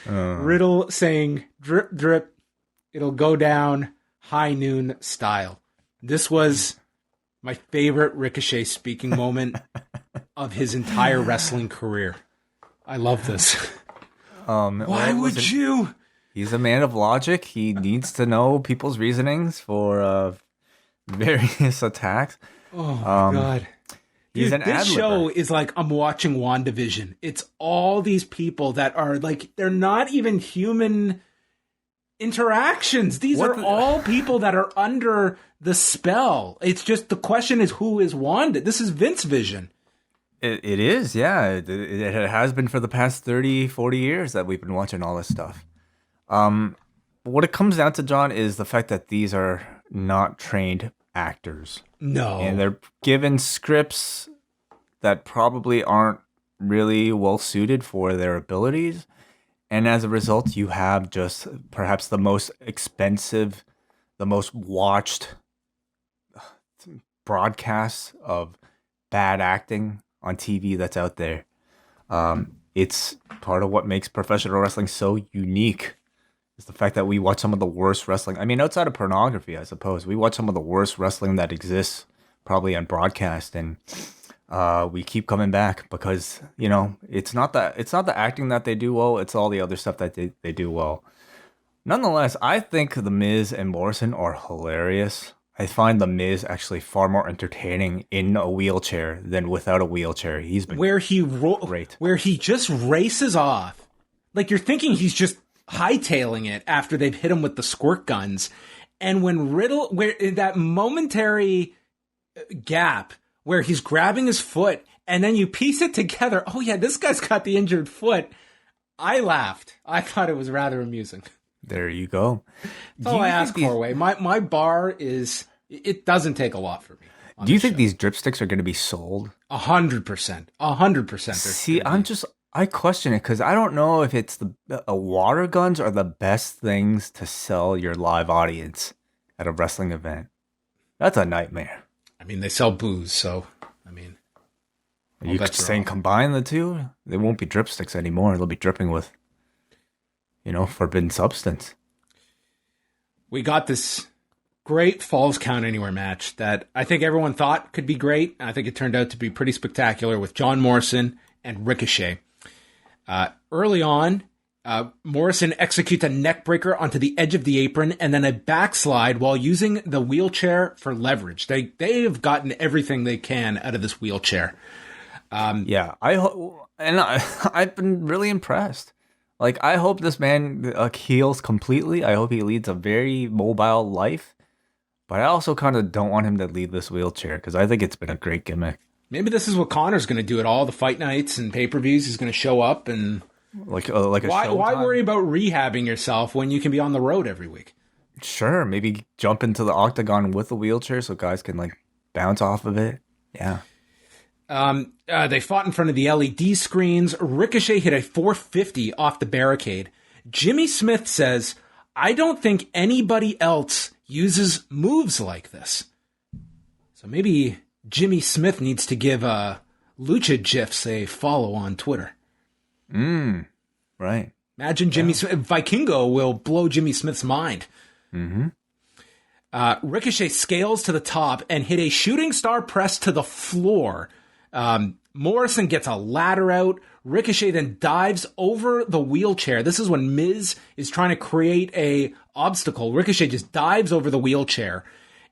Riddle saying, "Drip, drip, it'll go down high noon style." This was my favorite Ricochet speaking moment of his entire wrestling career. I love this. Why would you? He's a man of logic. He needs to know people's reasonings for various attacks. Oh, my God. He's Dude, an this ad-libber. show is like I'm watching WandaVision. It's all these people that are like, they're not even human interactions. These are all people that are under the spell. It's just the question is, who is Wanda? This is Vince Vision. It is, yeah. It has been for the past 30, 40 years that we've been watching all this stuff. What it comes down to, John, is the fact that these are not trained actors. No. And they're given scripts that probably aren't really well suited for their abilities. And as a result, you have just perhaps the most expensive, the most watched broadcasts of bad acting on TV that's out there. It's part of what makes professional wrestling so unique. Is the fact that we watch some of the worst wrestling. I mean, outside of pornography, I suppose we watch some of the worst wrestling that exists, probably on broadcast, and we keep coming back because it's not the acting that they do well. It's all the other stuff that they do well. Nonetheless, I think The Miz and Morrison are hilarious. I find The Miz actually far more entertaining in a wheelchair than without a wheelchair. He's been great. Where he just races off, like you're thinking he's just hightailing it after they've hit him with the squirt guns, and when where in that momentary gap where he's grabbing his foot, and then you piece it together. Oh yeah, this guy's got the injured foot. I laughed. I thought it was rather amusing. There you go. That's all I ask for, Wai. My bar is, it doesn't take a lot for me. Do you think these dripsticks are going to be sold? 100%. 100%. See, I question it because I don't know if it's the water guns are the best things to sell your live audience at a wrestling event. That's a nightmare. I mean, they sell booze, so, I mean. Are you saying combine the two? They won't be dripsticks anymore. They'll be dripping with, forbidden substance. We got this great Falls Count Anywhere match that I think everyone thought could be great. I think it turned out to be pretty spectacular with John Morrison and Ricochet. Early on, Morrison executes a neck breaker onto the edge of the apron and then a backslide while using the wheelchair for leverage. They've gotten everything they can out of this wheelchair. I've been really impressed. Like, I hope this man heals completely. I hope he leads a very mobile life. But I also kind of don't want him to lead this wheelchair because I think it's been a great gimmick. Maybe this is what Conor's going to do at all the fight nights and pay-per-views. He's going to show up and like a show. Why worry about rehabbing yourself when you can be on the road every week? Sure, maybe jump into the octagon with a wheelchair so guys can like bounce off of it. Yeah. They fought in front of the LED screens. Ricochet hit a 450 off the barricade. Jimmy Smith says, "I don't think anybody else uses moves like this." So maybe Jimmy Smith needs to give Lucha GIFs a follow on Twitter. Right. Imagine Jimmy Smith. Vikingo will blow Jimmy Smith's mind. Mm-hmm. Ricochet scales to the top and hit a shooting star press to the floor. Morrison gets a ladder out. Ricochet then dives over the wheelchair. This is when Miz is trying to create a obstacle. Ricochet just dives over the wheelchair.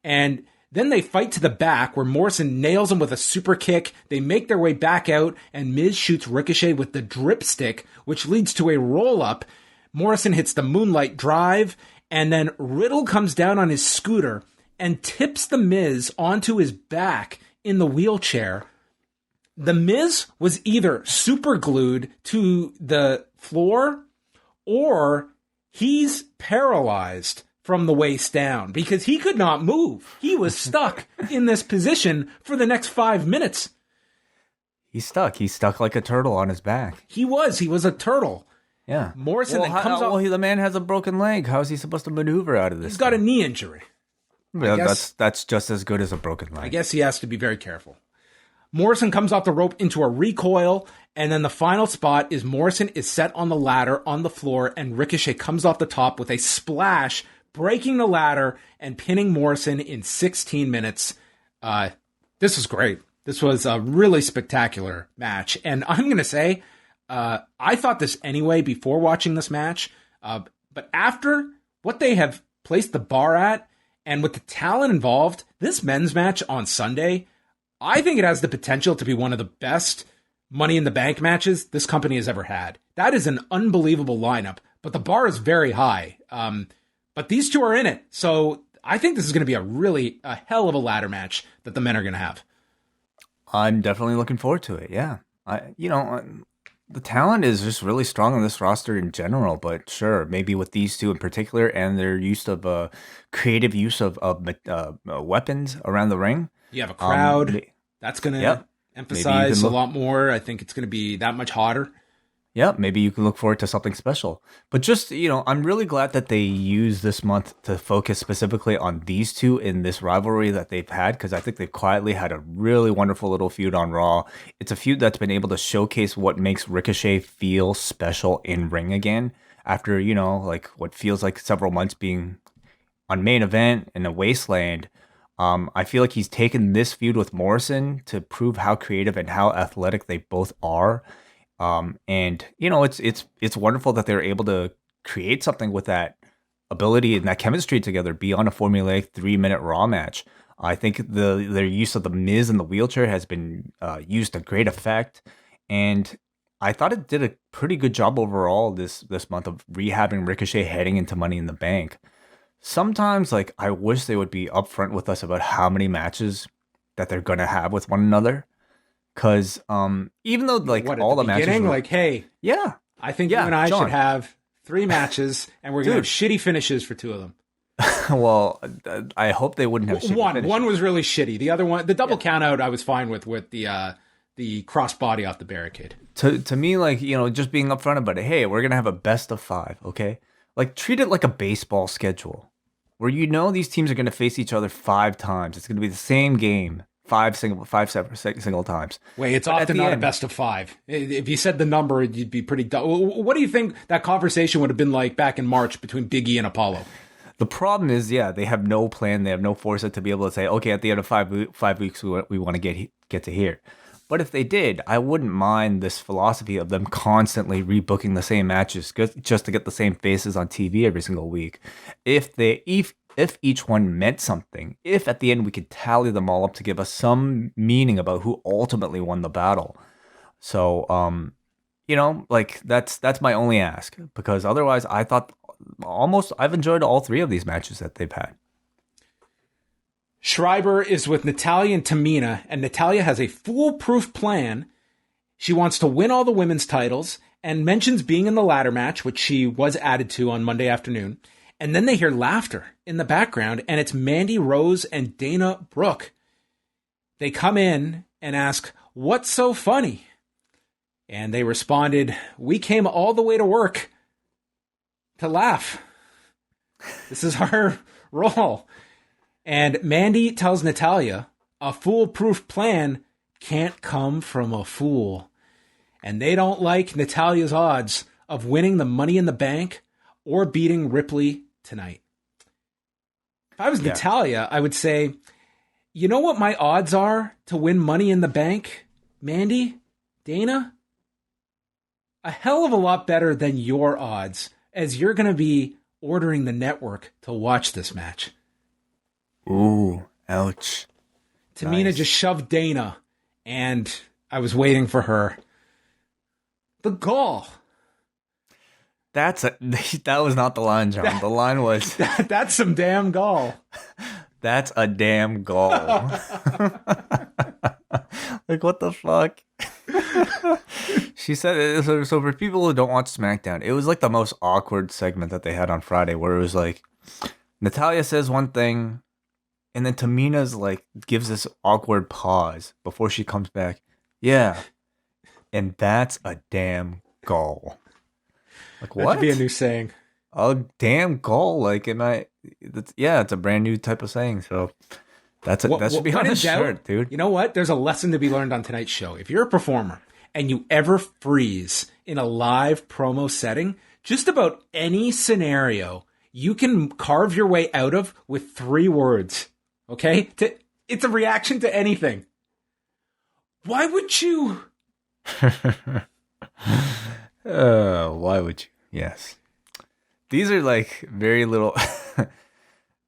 And then they fight to the back where Morrison nails him with a super kick. They make their way back out and Miz shoots Ricochet with the drip stick, which leads to a roll up. Morrison hits the Moonlight Drive and then Riddle comes down on his scooter and tips the Miz onto his back in the wheelchair. The Miz was either super glued to the floor or he's paralyzed from the waist down because he could not move. He was stuck in this position for the next 5 minutes. He's stuck. He's stuck like a turtle on his back. He was a turtle. Yeah. Morrison then comes up. Well, the man has a broken leg. How is he supposed to maneuver out of this? He's got a knee injury. Well, that's just as good as a broken leg. I guess he has to be very careful. Morrison comes off the rope into a recoil, and then the final spot is Morrison is set on the ladder on the floor, and Ricochet comes off the top with a splash, breaking the ladder and pinning Morrison in 16 minutes. This was great. This was a really spectacular match, and I'm going to say, I thought this anyway before watching this match, but after what they have placed the bar at, and with the talent involved, this men's match on Sunday, I think it has the potential to be one of the best Money in the Bank matches this company has ever had. That is an unbelievable lineup, but the bar is very high. But these two are in it, so I think this is going to be a hell of a ladder match that the men are going to have. I'm definitely looking forward to it. Yeah, the talent is just really strong on this roster in general. But sure, maybe with these two in particular and their use of creative use of weapons around the ring. You have a crowd. Ma- That's going to Yep. emphasize a lot more. I think it's going to be that much hotter. Yeah, maybe you can look forward to something special. But just, I'm really glad that they use this month to focus specifically on these two in this rivalry that they've had, because I think they've quietly had a really wonderful little feud on Raw. It's a feud that's been able to showcase what makes Ricochet feel special in ring again after, like what feels like several months being on main event in a wasteland. I feel like he's taken this feud with Morrison to prove how creative and how athletic they both are. And it's wonderful that they're able to create something with that ability and that chemistry together beyond a formulaic 3-minute Raw match. I think their use of the Miz in the wheelchair has been used to great effect, and I thought it did a pretty good job overall this month of rehabbing Ricochet heading into Money in the Bank. Sometimes, like, I wish they would be upfront with us about how many matches that they're gonna have with one another. Because even though all the matches were, hey, yeah, I think you and I John should have 3 matches, and we're going to have shitty finishes for 2 of them. Well, I hope they wouldn't have shitty finishes. One was really shitty. The other one, the double count out, I was fine with the crossbody off the barricade. To me, just being upfront about it. Hey, we're gonna have a best of 5, okay? Like, treat it like a baseball schedule, where these teams are gonna face each other 5 times. It's gonna be the same game. 5 separate single times. Wait, it's often not a best of 5. If you said the number, you'd be pretty dumb. What do you think that conversation would have been like back in March between Big E and Apollo? The problem is, they have no plan. They have no foresight to be able to say, okay, at the end of 5 weeks, we want to get to here. But if they did, I wouldn't mind this philosophy of them constantly rebooking the same matches just to get the same faces on TV every single week. If each one meant something, if at the end we could tally them all up to give us some meaning about who ultimately won the battle. So, that's my only ask, because otherwise I thought I've enjoyed all 3 of these matches that they've had. Schreiber is with Natalya and Tamina, and Natalya has a foolproof plan. She wants to win all the women's titles and mentions being in the ladder match, which she was added to on Monday afternoon. And then they hear laughter in the background, and it's Mandy Rose and Dana Brooke. They come in and ask, "What's so funny?" And they responded, "We came all the way to work to laugh. This is our role." And Mandy tells Natalya, "A foolproof plan can't come from a fool." And they don't like Natalya's odds of winning the Money in the Bank or beating Ripley tonight. If I was Natalya, I would say, you know what my odds are to win Money in the Bank, Mandy, Dana? A hell of a lot better than your odds, as you're going to be ordering the network to watch this match. Ooh, ouch. Tamina just shoved Dana, and I was waiting for her. The gall. That was not the line, John. The line was... That's some damn gall. That's a damn gall. Like, what the fuck? She said, so for people who don't watch SmackDown, it was like the most awkward segment that they had on Friday, where it was like, Natalya says one thing, and then Tamina's like, gives this awkward pause before she comes back. Yeah. And that's a damn gall. Like, what? That could be a new saying. Oh, damn gall. Like, it's a brand new type of saying. So that should be on his shirt, dude. You know what? There's a lesson to be learned on tonight's show. If you're a performer and you ever freeze in a live promo setting, just about any scenario you can carve your way out of with 3 words. Okay? It's a reaction to anything. Why would you? Why would you? Yes. These are like very little.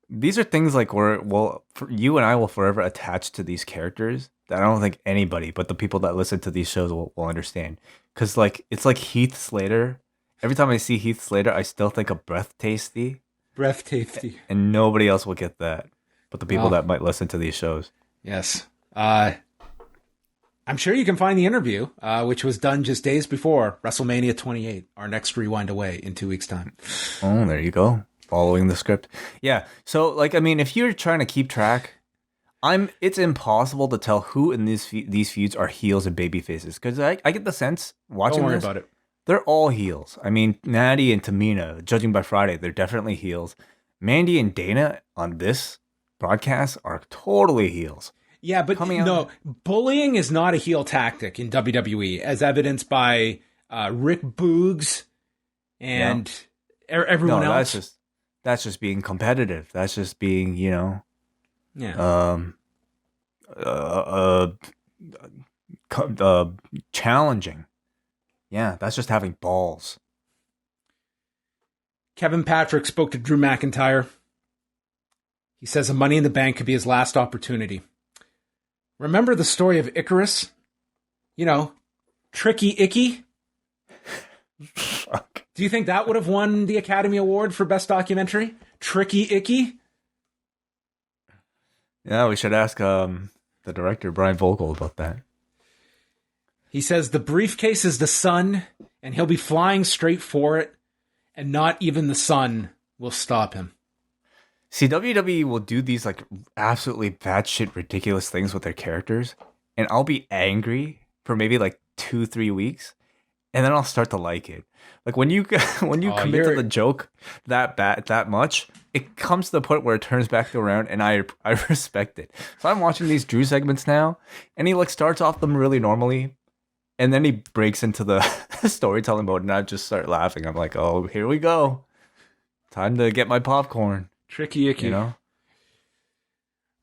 These are things like you and I will forever attach to these characters that I don't think anybody but the people that listen to these shows will understand. Because it's like Heath Slater. Every time I see Heath Slater, I still think of Breath Tasty. Breath Tasty. And nobody else will get that but the people that might listen to these shows. Yes. I'm sure you can find the interview, which was done just days before WrestleMania 28, our next Rewind Away in 2 weeks' time. Oh, there you go. Following the script. Yeah. So, like, I mean, if you're trying to keep track, it's impossible to tell who in these feuds are heels and baby faces. Because I get the sense, watching Don't worry this, about it. they're all heels. I mean, Natty and Tamina, judging by Friday, they're definitely heels. Mandy and Dana on this broadcast are totally heels. Yeah, but bullying is not a heel tactic in WWE, as evidenced by Rick Boogs and everyone else. That's just being competitive. That's just being, challenging. Yeah, that's just having balls. Kevin Patrick spoke to Drew McIntyre. He says a Money in the Bank could be his last opportunity. Remember the story of Icarus? Tricky Icky? Fuck. Do you think that would have won the Academy Award for Best Documentary? Tricky Icky? Yeah, we should ask the director, Brian Vogel, about that. He says the briefcase is the sun, and he'll be flying straight for it, and not even the sun will stop him. See, WWE will do these like absolutely batshit ridiculous things with their characters, and I'll be angry for maybe like 2-3 weeks, and then I'll start to like it. Like when you commit to the joke that much, it comes to the point where it turns back around, and I respect it. So I'm watching these Drew segments now, and he like starts off them really normally, and then he breaks into the storytelling mode, and I just start laughing. I'm like, oh, here we go, time to get my popcorn. Tricky Icky.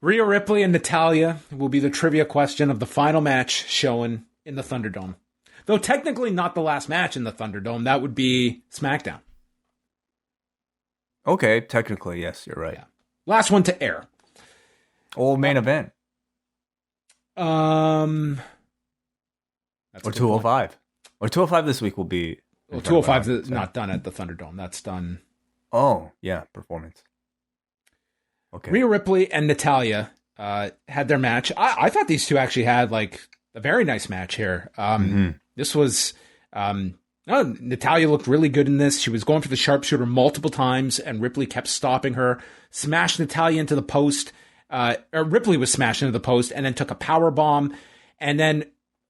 Rhea Ripley and Natalya will be the trivia question of the final match shown in the Thunderdome. Though technically not the last match in the Thunderdome, that would be SmackDown. Okay, technically, yes, you're right. Yeah. Last one to air. Main event. Or 205. Or 205 this week will be... Well, 205 is not done at the Thunderdome. That's done... Oh, yeah, performance. Okay. Rhea Ripley and Natalya had their match. I thought these two actually had like a very nice match here. This was Natalya looked really good in this. She was going for the sharpshooter multiple times, and Ripley kept stopping her. Smashed Natalya into the post. Or Ripley was smashed into the post, and then took a power bomb. And then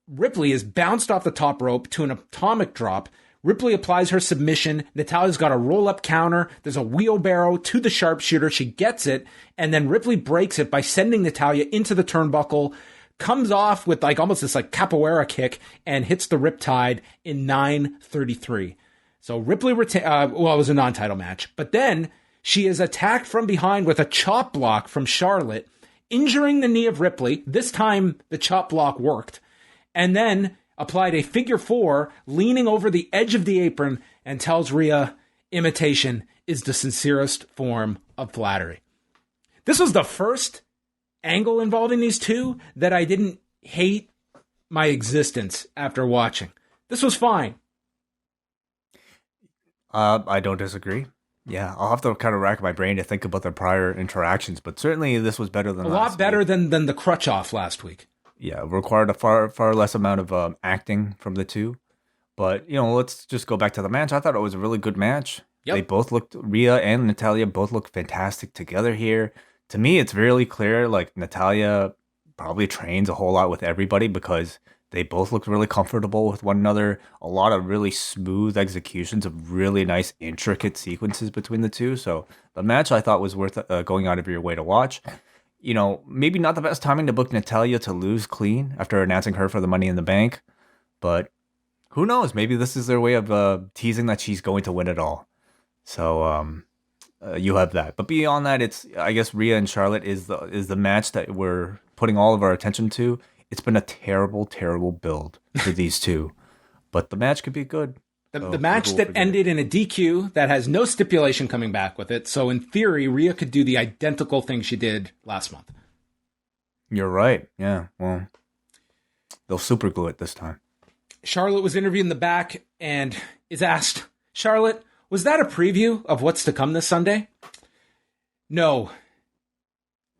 Ripley is bounced off the top rope to an atomic drop. Ripley applies her submission. Natalya's got a roll-up counter. There's a wheelbarrow to the sharpshooter. She gets it, and then Ripley breaks it by sending Natalya into the turnbuckle, comes off with like almost this like capoeira kick, and hits the riptide in 9:33. So Ripley, it was a non-title match. But then she is attacked from behind with a chop block from Charlotte, injuring the knee of Ripley. This time the chop block worked. And then applied a figure four, leaning over the edge of the apron, and tells Rhea, imitation is the sincerest form of flattery. This was the first angle involving these two that I didn't hate my existence after watching. This was fine. I don't disagree. Yeah, I'll have to kind of rack my brain to think about their prior interactions, but certainly this was better than a lot better than the crutch off last week. Yeah, required a far less amount of acting from the two. But, let's just go back to the match. I thought it was a really good match. Yep. They both Rhea and Natalya both look fantastic together here. To me, it's really clear, like, Natalya probably trains a whole lot with everybody because they both look really comfortable with one another. A lot of really smooth executions of really nice, intricate sequences between the two. So the match I thought was worth going out of your way to watch. Maybe not the best timing to book Natalya to lose clean after announcing her for the Money in the Bank, but who knows? Maybe this is their way of teasing that she's going to win it all. So you have that. But beyond that, I guess Rhea and Charlotte is the match that we're putting all of our attention to. It's been a terrible, terrible build for these two, but the match could be good. The match that ended in a DQ that has no stipulation coming back with it. So in theory, Rhea could do the identical thing she did last month. You're right. Yeah. Well, they'll super glue it this time. Charlotte was interviewed in the back and is asked, Charlotte, was that a preview of what's to come this Sunday? No.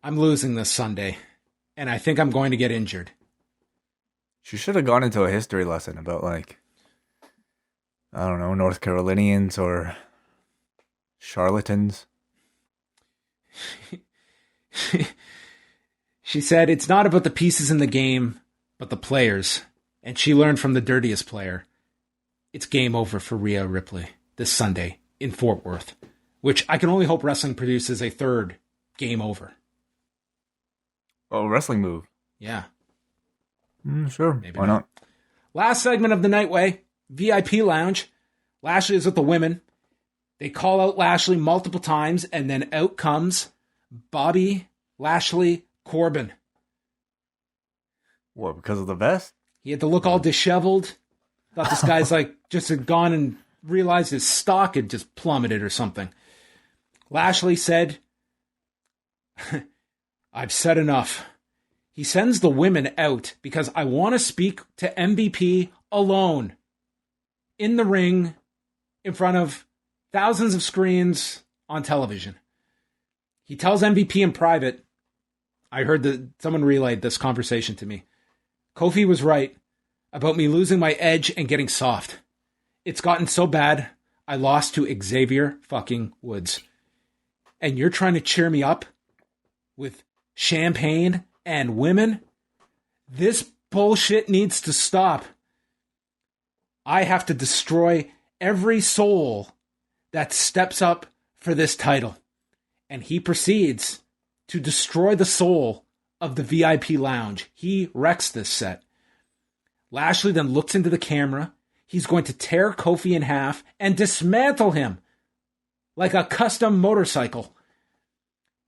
I'm losing this Sunday, and I think I'm going to get injured. She should have gone into a history lesson about, like, I don't know, North Carolinians or charlatans. She said, it's not about the pieces in the game, but the players. And she learned from the dirtiest player. It's game over for Rhea Ripley this Sunday in Fort Worth, which I can only hope wrestling produces a third game over. Oh, wrestling move. Yeah. Sure. Maybe Why not? Last segment of the Nightway, VIP Lounge. Lashley is with the women. They call out Lashley multiple times, and then out comes Bobby Lashley Corbin. What, because of the vest? He had to look all disheveled. Thought this guy's like just had gone and realized his stock had just plummeted or something. Lashley said, I've said enough. He sends the women out because I want to speak to MVP alone. In the ring, in front of thousands of screens on television. He tells MVP in private, I heard that someone relayed this conversation to me. Kofi was right about me losing my edge and getting soft. It's gotten so bad, I lost to Xavier fucking Woods. And you're trying to cheer me up with champagne and women? This bullshit needs to stop. I have to destroy every soul that steps up for this title. And he proceeds to destroy the soul of the VIP lounge. He wrecks this set. Lashley then looks into the camera. He's going to tear Kofi in half and dismantle him like a custom motorcycle.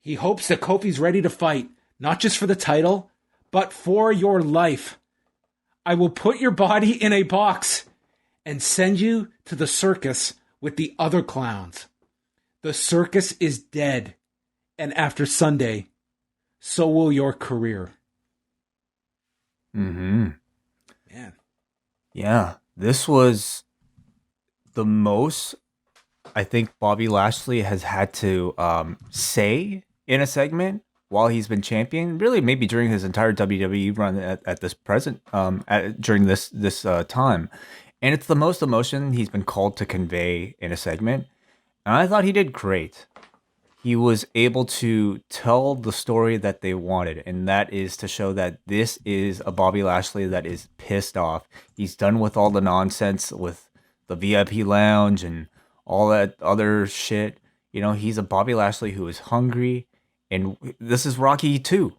He hopes that Kofi's ready to fight, not just for the title, but for your life. I will put your body in a box and send you to the circus with the other clowns. The circus is dead, and after Sunday, so will your career. Mm-hmm. Man. Yeah, this was the most I think Bobby Lashley has had to say in a segment while he's been champion, really maybe during his entire WWE run at this present, during this time. And it's the most emotion he's been called to convey in a segment. And I thought he did great. He was able to tell the story that they wanted, and that is to show that this is a Bobby Lashley that is pissed off. He's done with all the nonsense with the VIP lounge and all that other shit. You know, he's a Bobby Lashley who is hungry, and this is Rocky 2,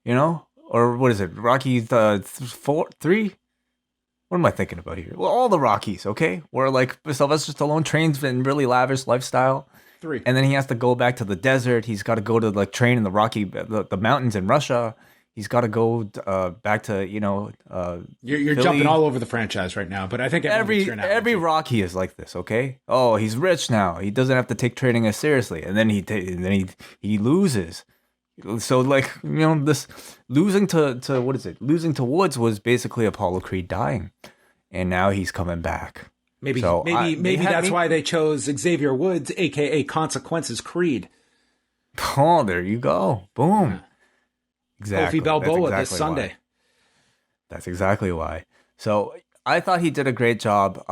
you know? Or what is it? Rocky 3? What am I thinking about here? Well, all the Rockies, okay? Where like Sylvester Stallone trains in really lavish lifestyle. 3. And then he has to go back to the desert. He's got to go to like train in the mountains in Russia. He's got to go back to, you know, You're Philly. jumping all over the franchise right now, but I think every Rocky is like this, okay? Oh, he's rich now. He doesn't have to take training as seriously, and then he loses. So like, you know, this losing to what is it? Losing to Woods was basically Apollo Creed dying, and now he's coming back. Maybe So, maybe that's why they chose Xavier Woods, aka Consequences Creed. Oh, there you go. Boom. Yeah. Exactly. Kofi Balboa That's this exactly Sunday. why. That's exactly why. So I thought he did a great job.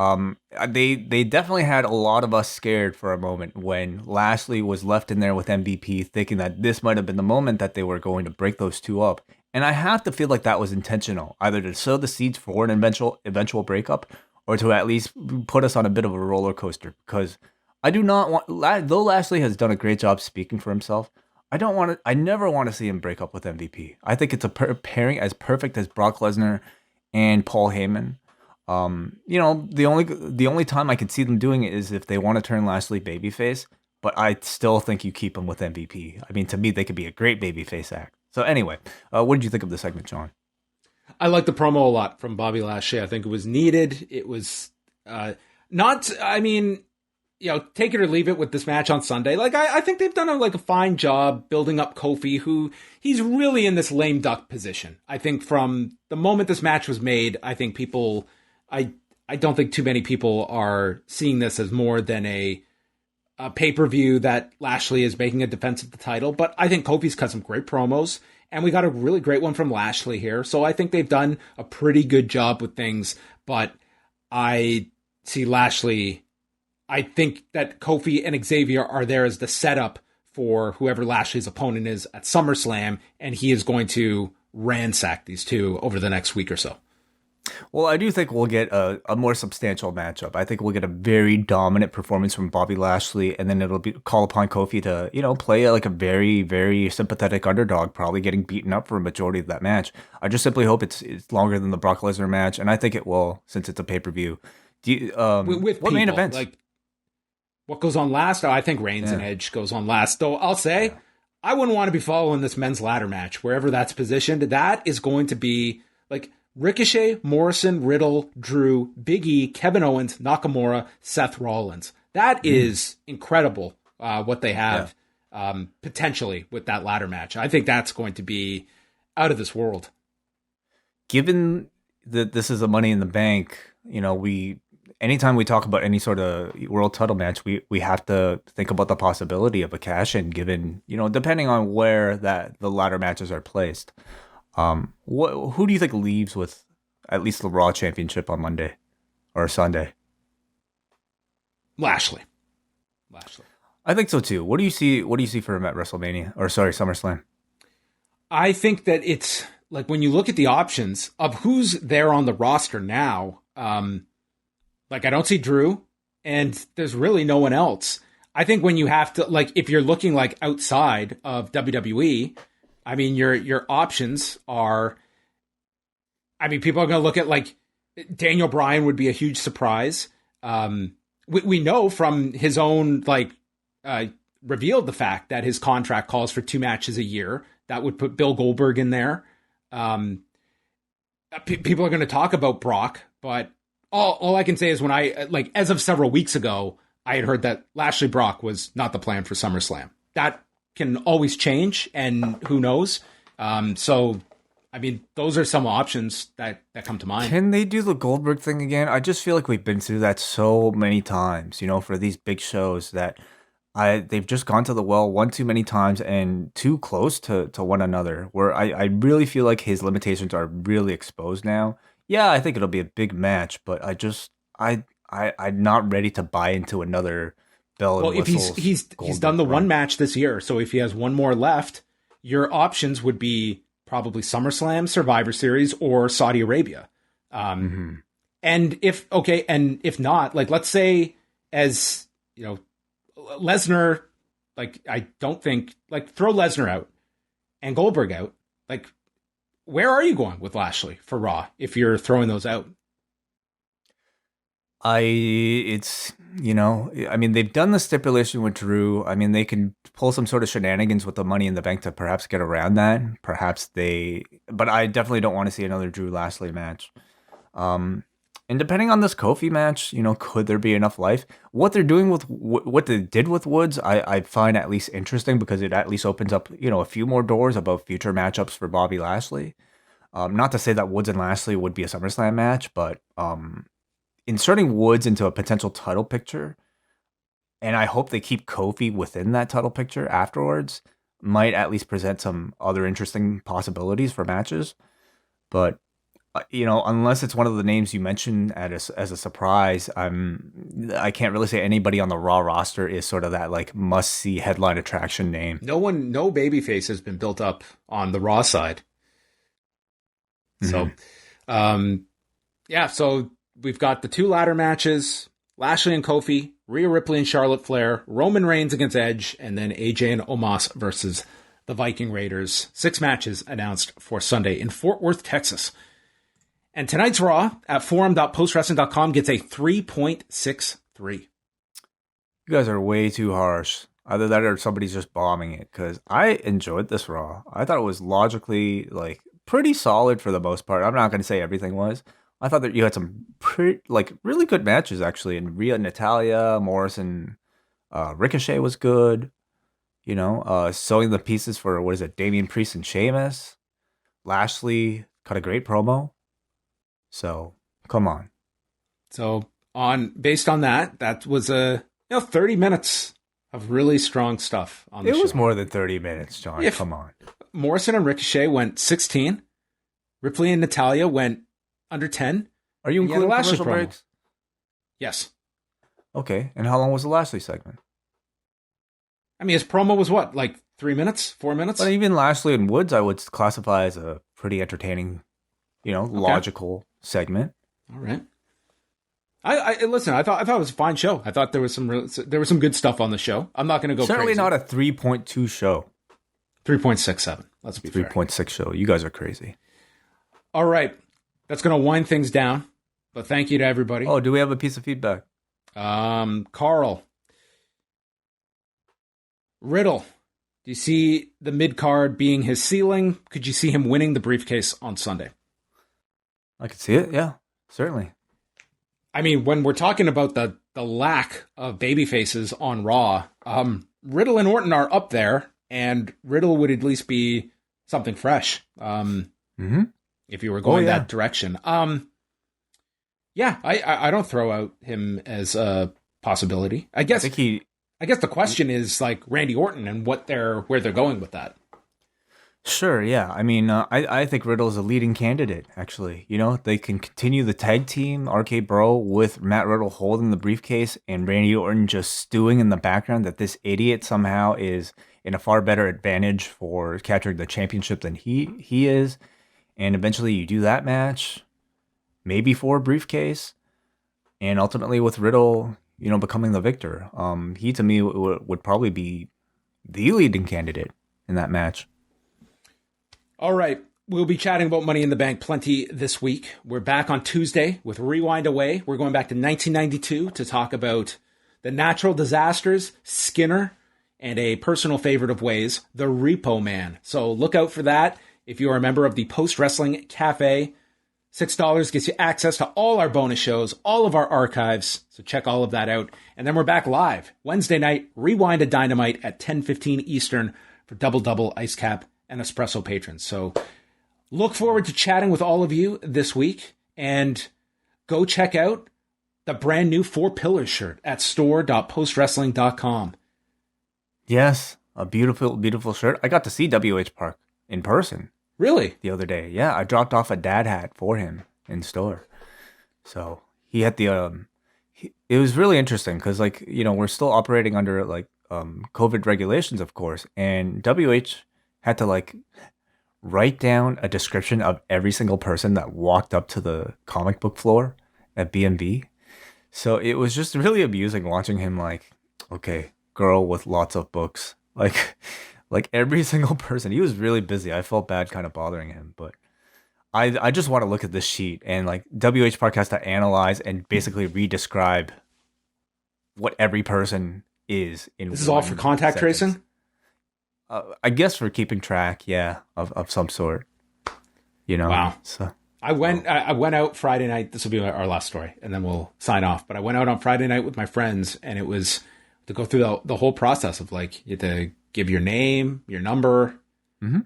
They definitely had a lot of us scared for a moment when Lashley was left in there with MVP, thinking that this might have been the moment that they were going to break those two up. And I have to feel like that was intentional, either to sow the seeds for an eventual breakup, or to at least put us on a bit of a roller coaster. Because I do not want, though Lashley has done a great job speaking for himself, I never want to see him break up with MVP. I think it's a pairing as perfect as Brock Lesnar and Paul Heyman. You know, the only time I could see them doing it is if they want to turn Lashley babyface, but I still think you keep him with MVP. I mean, to me, they could be a great babyface act. So anyway, what did you think of the segment, John? I like the promo a lot from Bobby Lashley. I think it was needed. It was not, I mean, you know, take it or leave it with this match on Sunday. Like, I think they've done a fine job building up Kofi, who he's really in this lame duck position. I think from the moment this match was made, I think people, I don't think too many people are seeing this as more than a pay-per-view that Lashley is making a defense of the title. But I think Kofi's cut some great promos, And we got a really great one from Lashley here. So I think they've done a pretty good job with things. But I see Lashley. I think that Kofi and Xavier are there as the setup for whoever Lashley's opponent is at SummerSlam. And he is going to ransack these two over the next week or so. Well, I do think we'll get a more substantial matchup. I think we'll get a very dominant performance from Bobby Lashley, and then it'll be call upon Kofi to, play like a very, very sympathetic underdog, probably getting beaten up for a majority of that match. I just simply hope it's longer than the Brock Lesnar match, and I think it will, since it's a pay-per-view. With what people, main events? Like, what goes on last? Oh, I think Reigns and Edge goes on last. Though I'll say, I wouldn't want to be following this men's ladder match, wherever that's positioned. That is going to be, like, Ricochet, Morrison, Riddle, Drew, Big E, Kevin Owens, Nakamura, Seth Rollins. That is incredible what they have potentially with that ladder match. I think that's going to be out of this world. Given that this is a Money in the Bank, anytime we talk about any sort of world title match, we have to think about the possibility of a cash-in given, depending on where the ladder matches are placed. Who do you think leaves with at least the Raw Championship on Monday or Sunday? Lashley. I think so too. What do you see for him at WrestleMania SummerSlam? I think that it's like when you look at the options of who's there on the roster now, like I don't see Drew and there's really no one else. I think when you have to, like, if you're looking like outside of WWE, I mean, your options are, I mean, people are going to look at, like, Daniel Bryan would be a huge surprise. We know from his own, like, revealed the fact that his contract calls for 2 matches a year. That would put Bill Goldberg in there. People are going to talk about Brock, but all I can say is when as of several weeks ago, I had heard that Lashley Brock was not the plan for SummerSlam. That can always change, and who knows? So, I mean, those are some options that come to mind. Can they do the Goldberg thing again? I just feel like we've been through that so many times, for these big shows that they've just gone to the well one too many times and too close to one another, where I really feel like his limitations are really exposed now. Yeah, I think it'll be a big match, but I'm not ready to buy into another bell and whistles. If he's done the one match this year, so if he has one more left, your options would be probably SummerSlam, Survivor Series, or Saudi Arabia. And if not, like, let's say, as Lesnar, like, I don't think, like, throw Lesnar out and Goldberg out. Like, where are you going with Lashley for Raw if you're throwing those out? I mean, they've done the stipulation with Drew. I mean, they can pull some sort of shenanigans with the Money in the Bank to perhaps get around that. But I definitely don't want to see another Drew Lashley match. And depending on this Kofi match, could there be enough life? What they're doing with what they did with Woods, I find at least interesting because it at least opens up, a few more doors about future matchups for Bobby Lashley. Not to say that Woods and Lashley would be a SummerSlam match, but inserting Woods into a potential title picture, and I hope they keep Kofi within that title picture afterwards, might at least present some other interesting possibilities for matches. But unless it's one of the names you mentioned as a surprise, I can't really say anybody on the Raw roster is sort of that, like, must-see headline attraction name. No babyface has been built up on the Raw side. Mm-hmm. So, so we've got the 2 ladder matches, Lashley and Kofi, Rhea Ripley and Charlotte Flair, Roman Reigns against Edge, and then AJ and Omos versus the Viking Raiders. 6 matches announced for Sunday in Fort Worth, Texas. And tonight's Raw at forum.postwrestling.com gets a 3.63. You guys are way too harsh. Either that or somebody's just bombing it, because I enjoyed this Raw. I thought it was logically, like, pretty solid for the most part. I'm not going to say everything was. I thought that you had some really good matches, actually. And Rhea, Natalya, Morrison, Ricochet was good. Sewing the pieces for, Damian Priest and Sheamus. Lashley cut a great promo. So, come on. So, based on that was 30 minutes of really strong stuff on the show. It was more than 30 minutes, John. Come on. Morrison and Ricochet went 16. Ripley and Natalia went under 10. Are you including Lashley commercial promo. breaks? Yes. Okay. And how long was the Lashley segment? I mean, his promo was what, like 3 minutes, 4 minutes? But even Lashley and Woods, I would classify as a pretty entertaining, logical segment. All right. I listen. I thought it was a fine show. I thought there was some good stuff on the show. I'm not going to go Certainly crazy. not a 3.2 show. 3.67. Let's be fair. 3.6 show. You guys are crazy. All right. That's going to wind things down. But thank you to everybody. Oh, do we have a piece of feedback? Carl. Riddle. Do you see the mid-card being his ceiling? Could you see him winning the briefcase on Sunday? I could see it. Yeah, certainly. I mean, when we're talking about the lack of baby faces on Raw, Riddle and Orton are up there, and Riddle would at least be something fresh. If you were going that direction. Yeah, I don't throw out him as a possibility. I guess the question is like Randy Orton and where they're going with that. Sure, yeah. I mean, I think Riddle is a leading candidate, actually. They can continue the tag team, RK Bro, with Matt Riddle holding the briefcase and Randy Orton just stewing in the background that this idiot somehow is in a far better advantage for capturing the championship than he is. And eventually you do that match, maybe for a briefcase, and ultimately with Riddle, becoming the victor. He, to me, would probably be the leading candidate in that match. All right. We'll be chatting about Money in the Bank plenty this week. We're back on Tuesday with Rewind Away. We're going back to 1992 to talk about the natural disasters, Skinner, and a personal favorite of Wai's, the Repo Man. So look out for that. If you are a member of the Post Wrestling Cafe, $6 gets you access to all our bonus shows, all of our archives. So check all of that out. And then we're back live Wednesday night, Rewind a Dynamite at 10:15 Eastern for Double Ice Cap and Espresso patrons. So look forward to chatting with all of you this week, and go check out the brand new 4 Pillars shirt at store.postwrestling.com. Yes, a beautiful, beautiful shirt. I got to see WH Park in person. Really? The other day. Yeah, I dropped off a dad hat for him in store. So he had the, it was really interesting because we're still operating under COVID regulations, of course. And WH had to write down a description of every single person that walked up to the comic book floor at B&B. So it was just really amusing watching him okay, girl with lots of books. Like every single person. He was really busy. I felt bad kind of bothering him, but I just want to look at this sheet and WH Park has to analyze and basically re-describe what every person is in. This is all for contact tracing? I guess for keeping track, yeah, of some sort. Wow. So I went out Friday night. This will be our last story, and then we'll sign off. But I went out on Friday night with my friends, and it was to go through the whole process of you had to give your name, your number. Mm-hmm.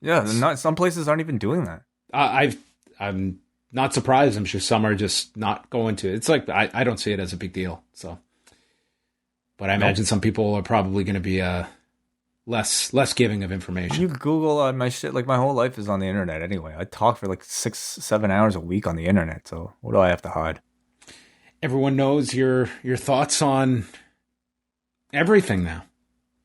Yeah, some places aren't even doing that. I'm not surprised. I'm sure some are just not going to. It's I don't see it as a big deal. So, but I imagine some people are probably going to be less giving of information. You Google my shit. My whole life is on the internet anyway. I talk for 6-7 hours a week on the internet. So what do I have to hide? Everyone knows your thoughts on everything now.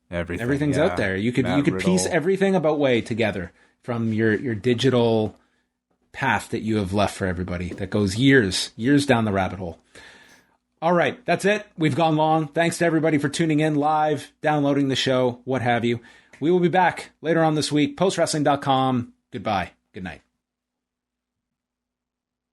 Everything's out there. You could piece everything about Wai together from your digital path that you have left for everybody that goes years down the rabbit hole. All right, that's it. We've gone long. Thanks to everybody for tuning in live, downloading the show, what have you. We will be back later on this week. Postwrestling.com. Goodbye. Good night.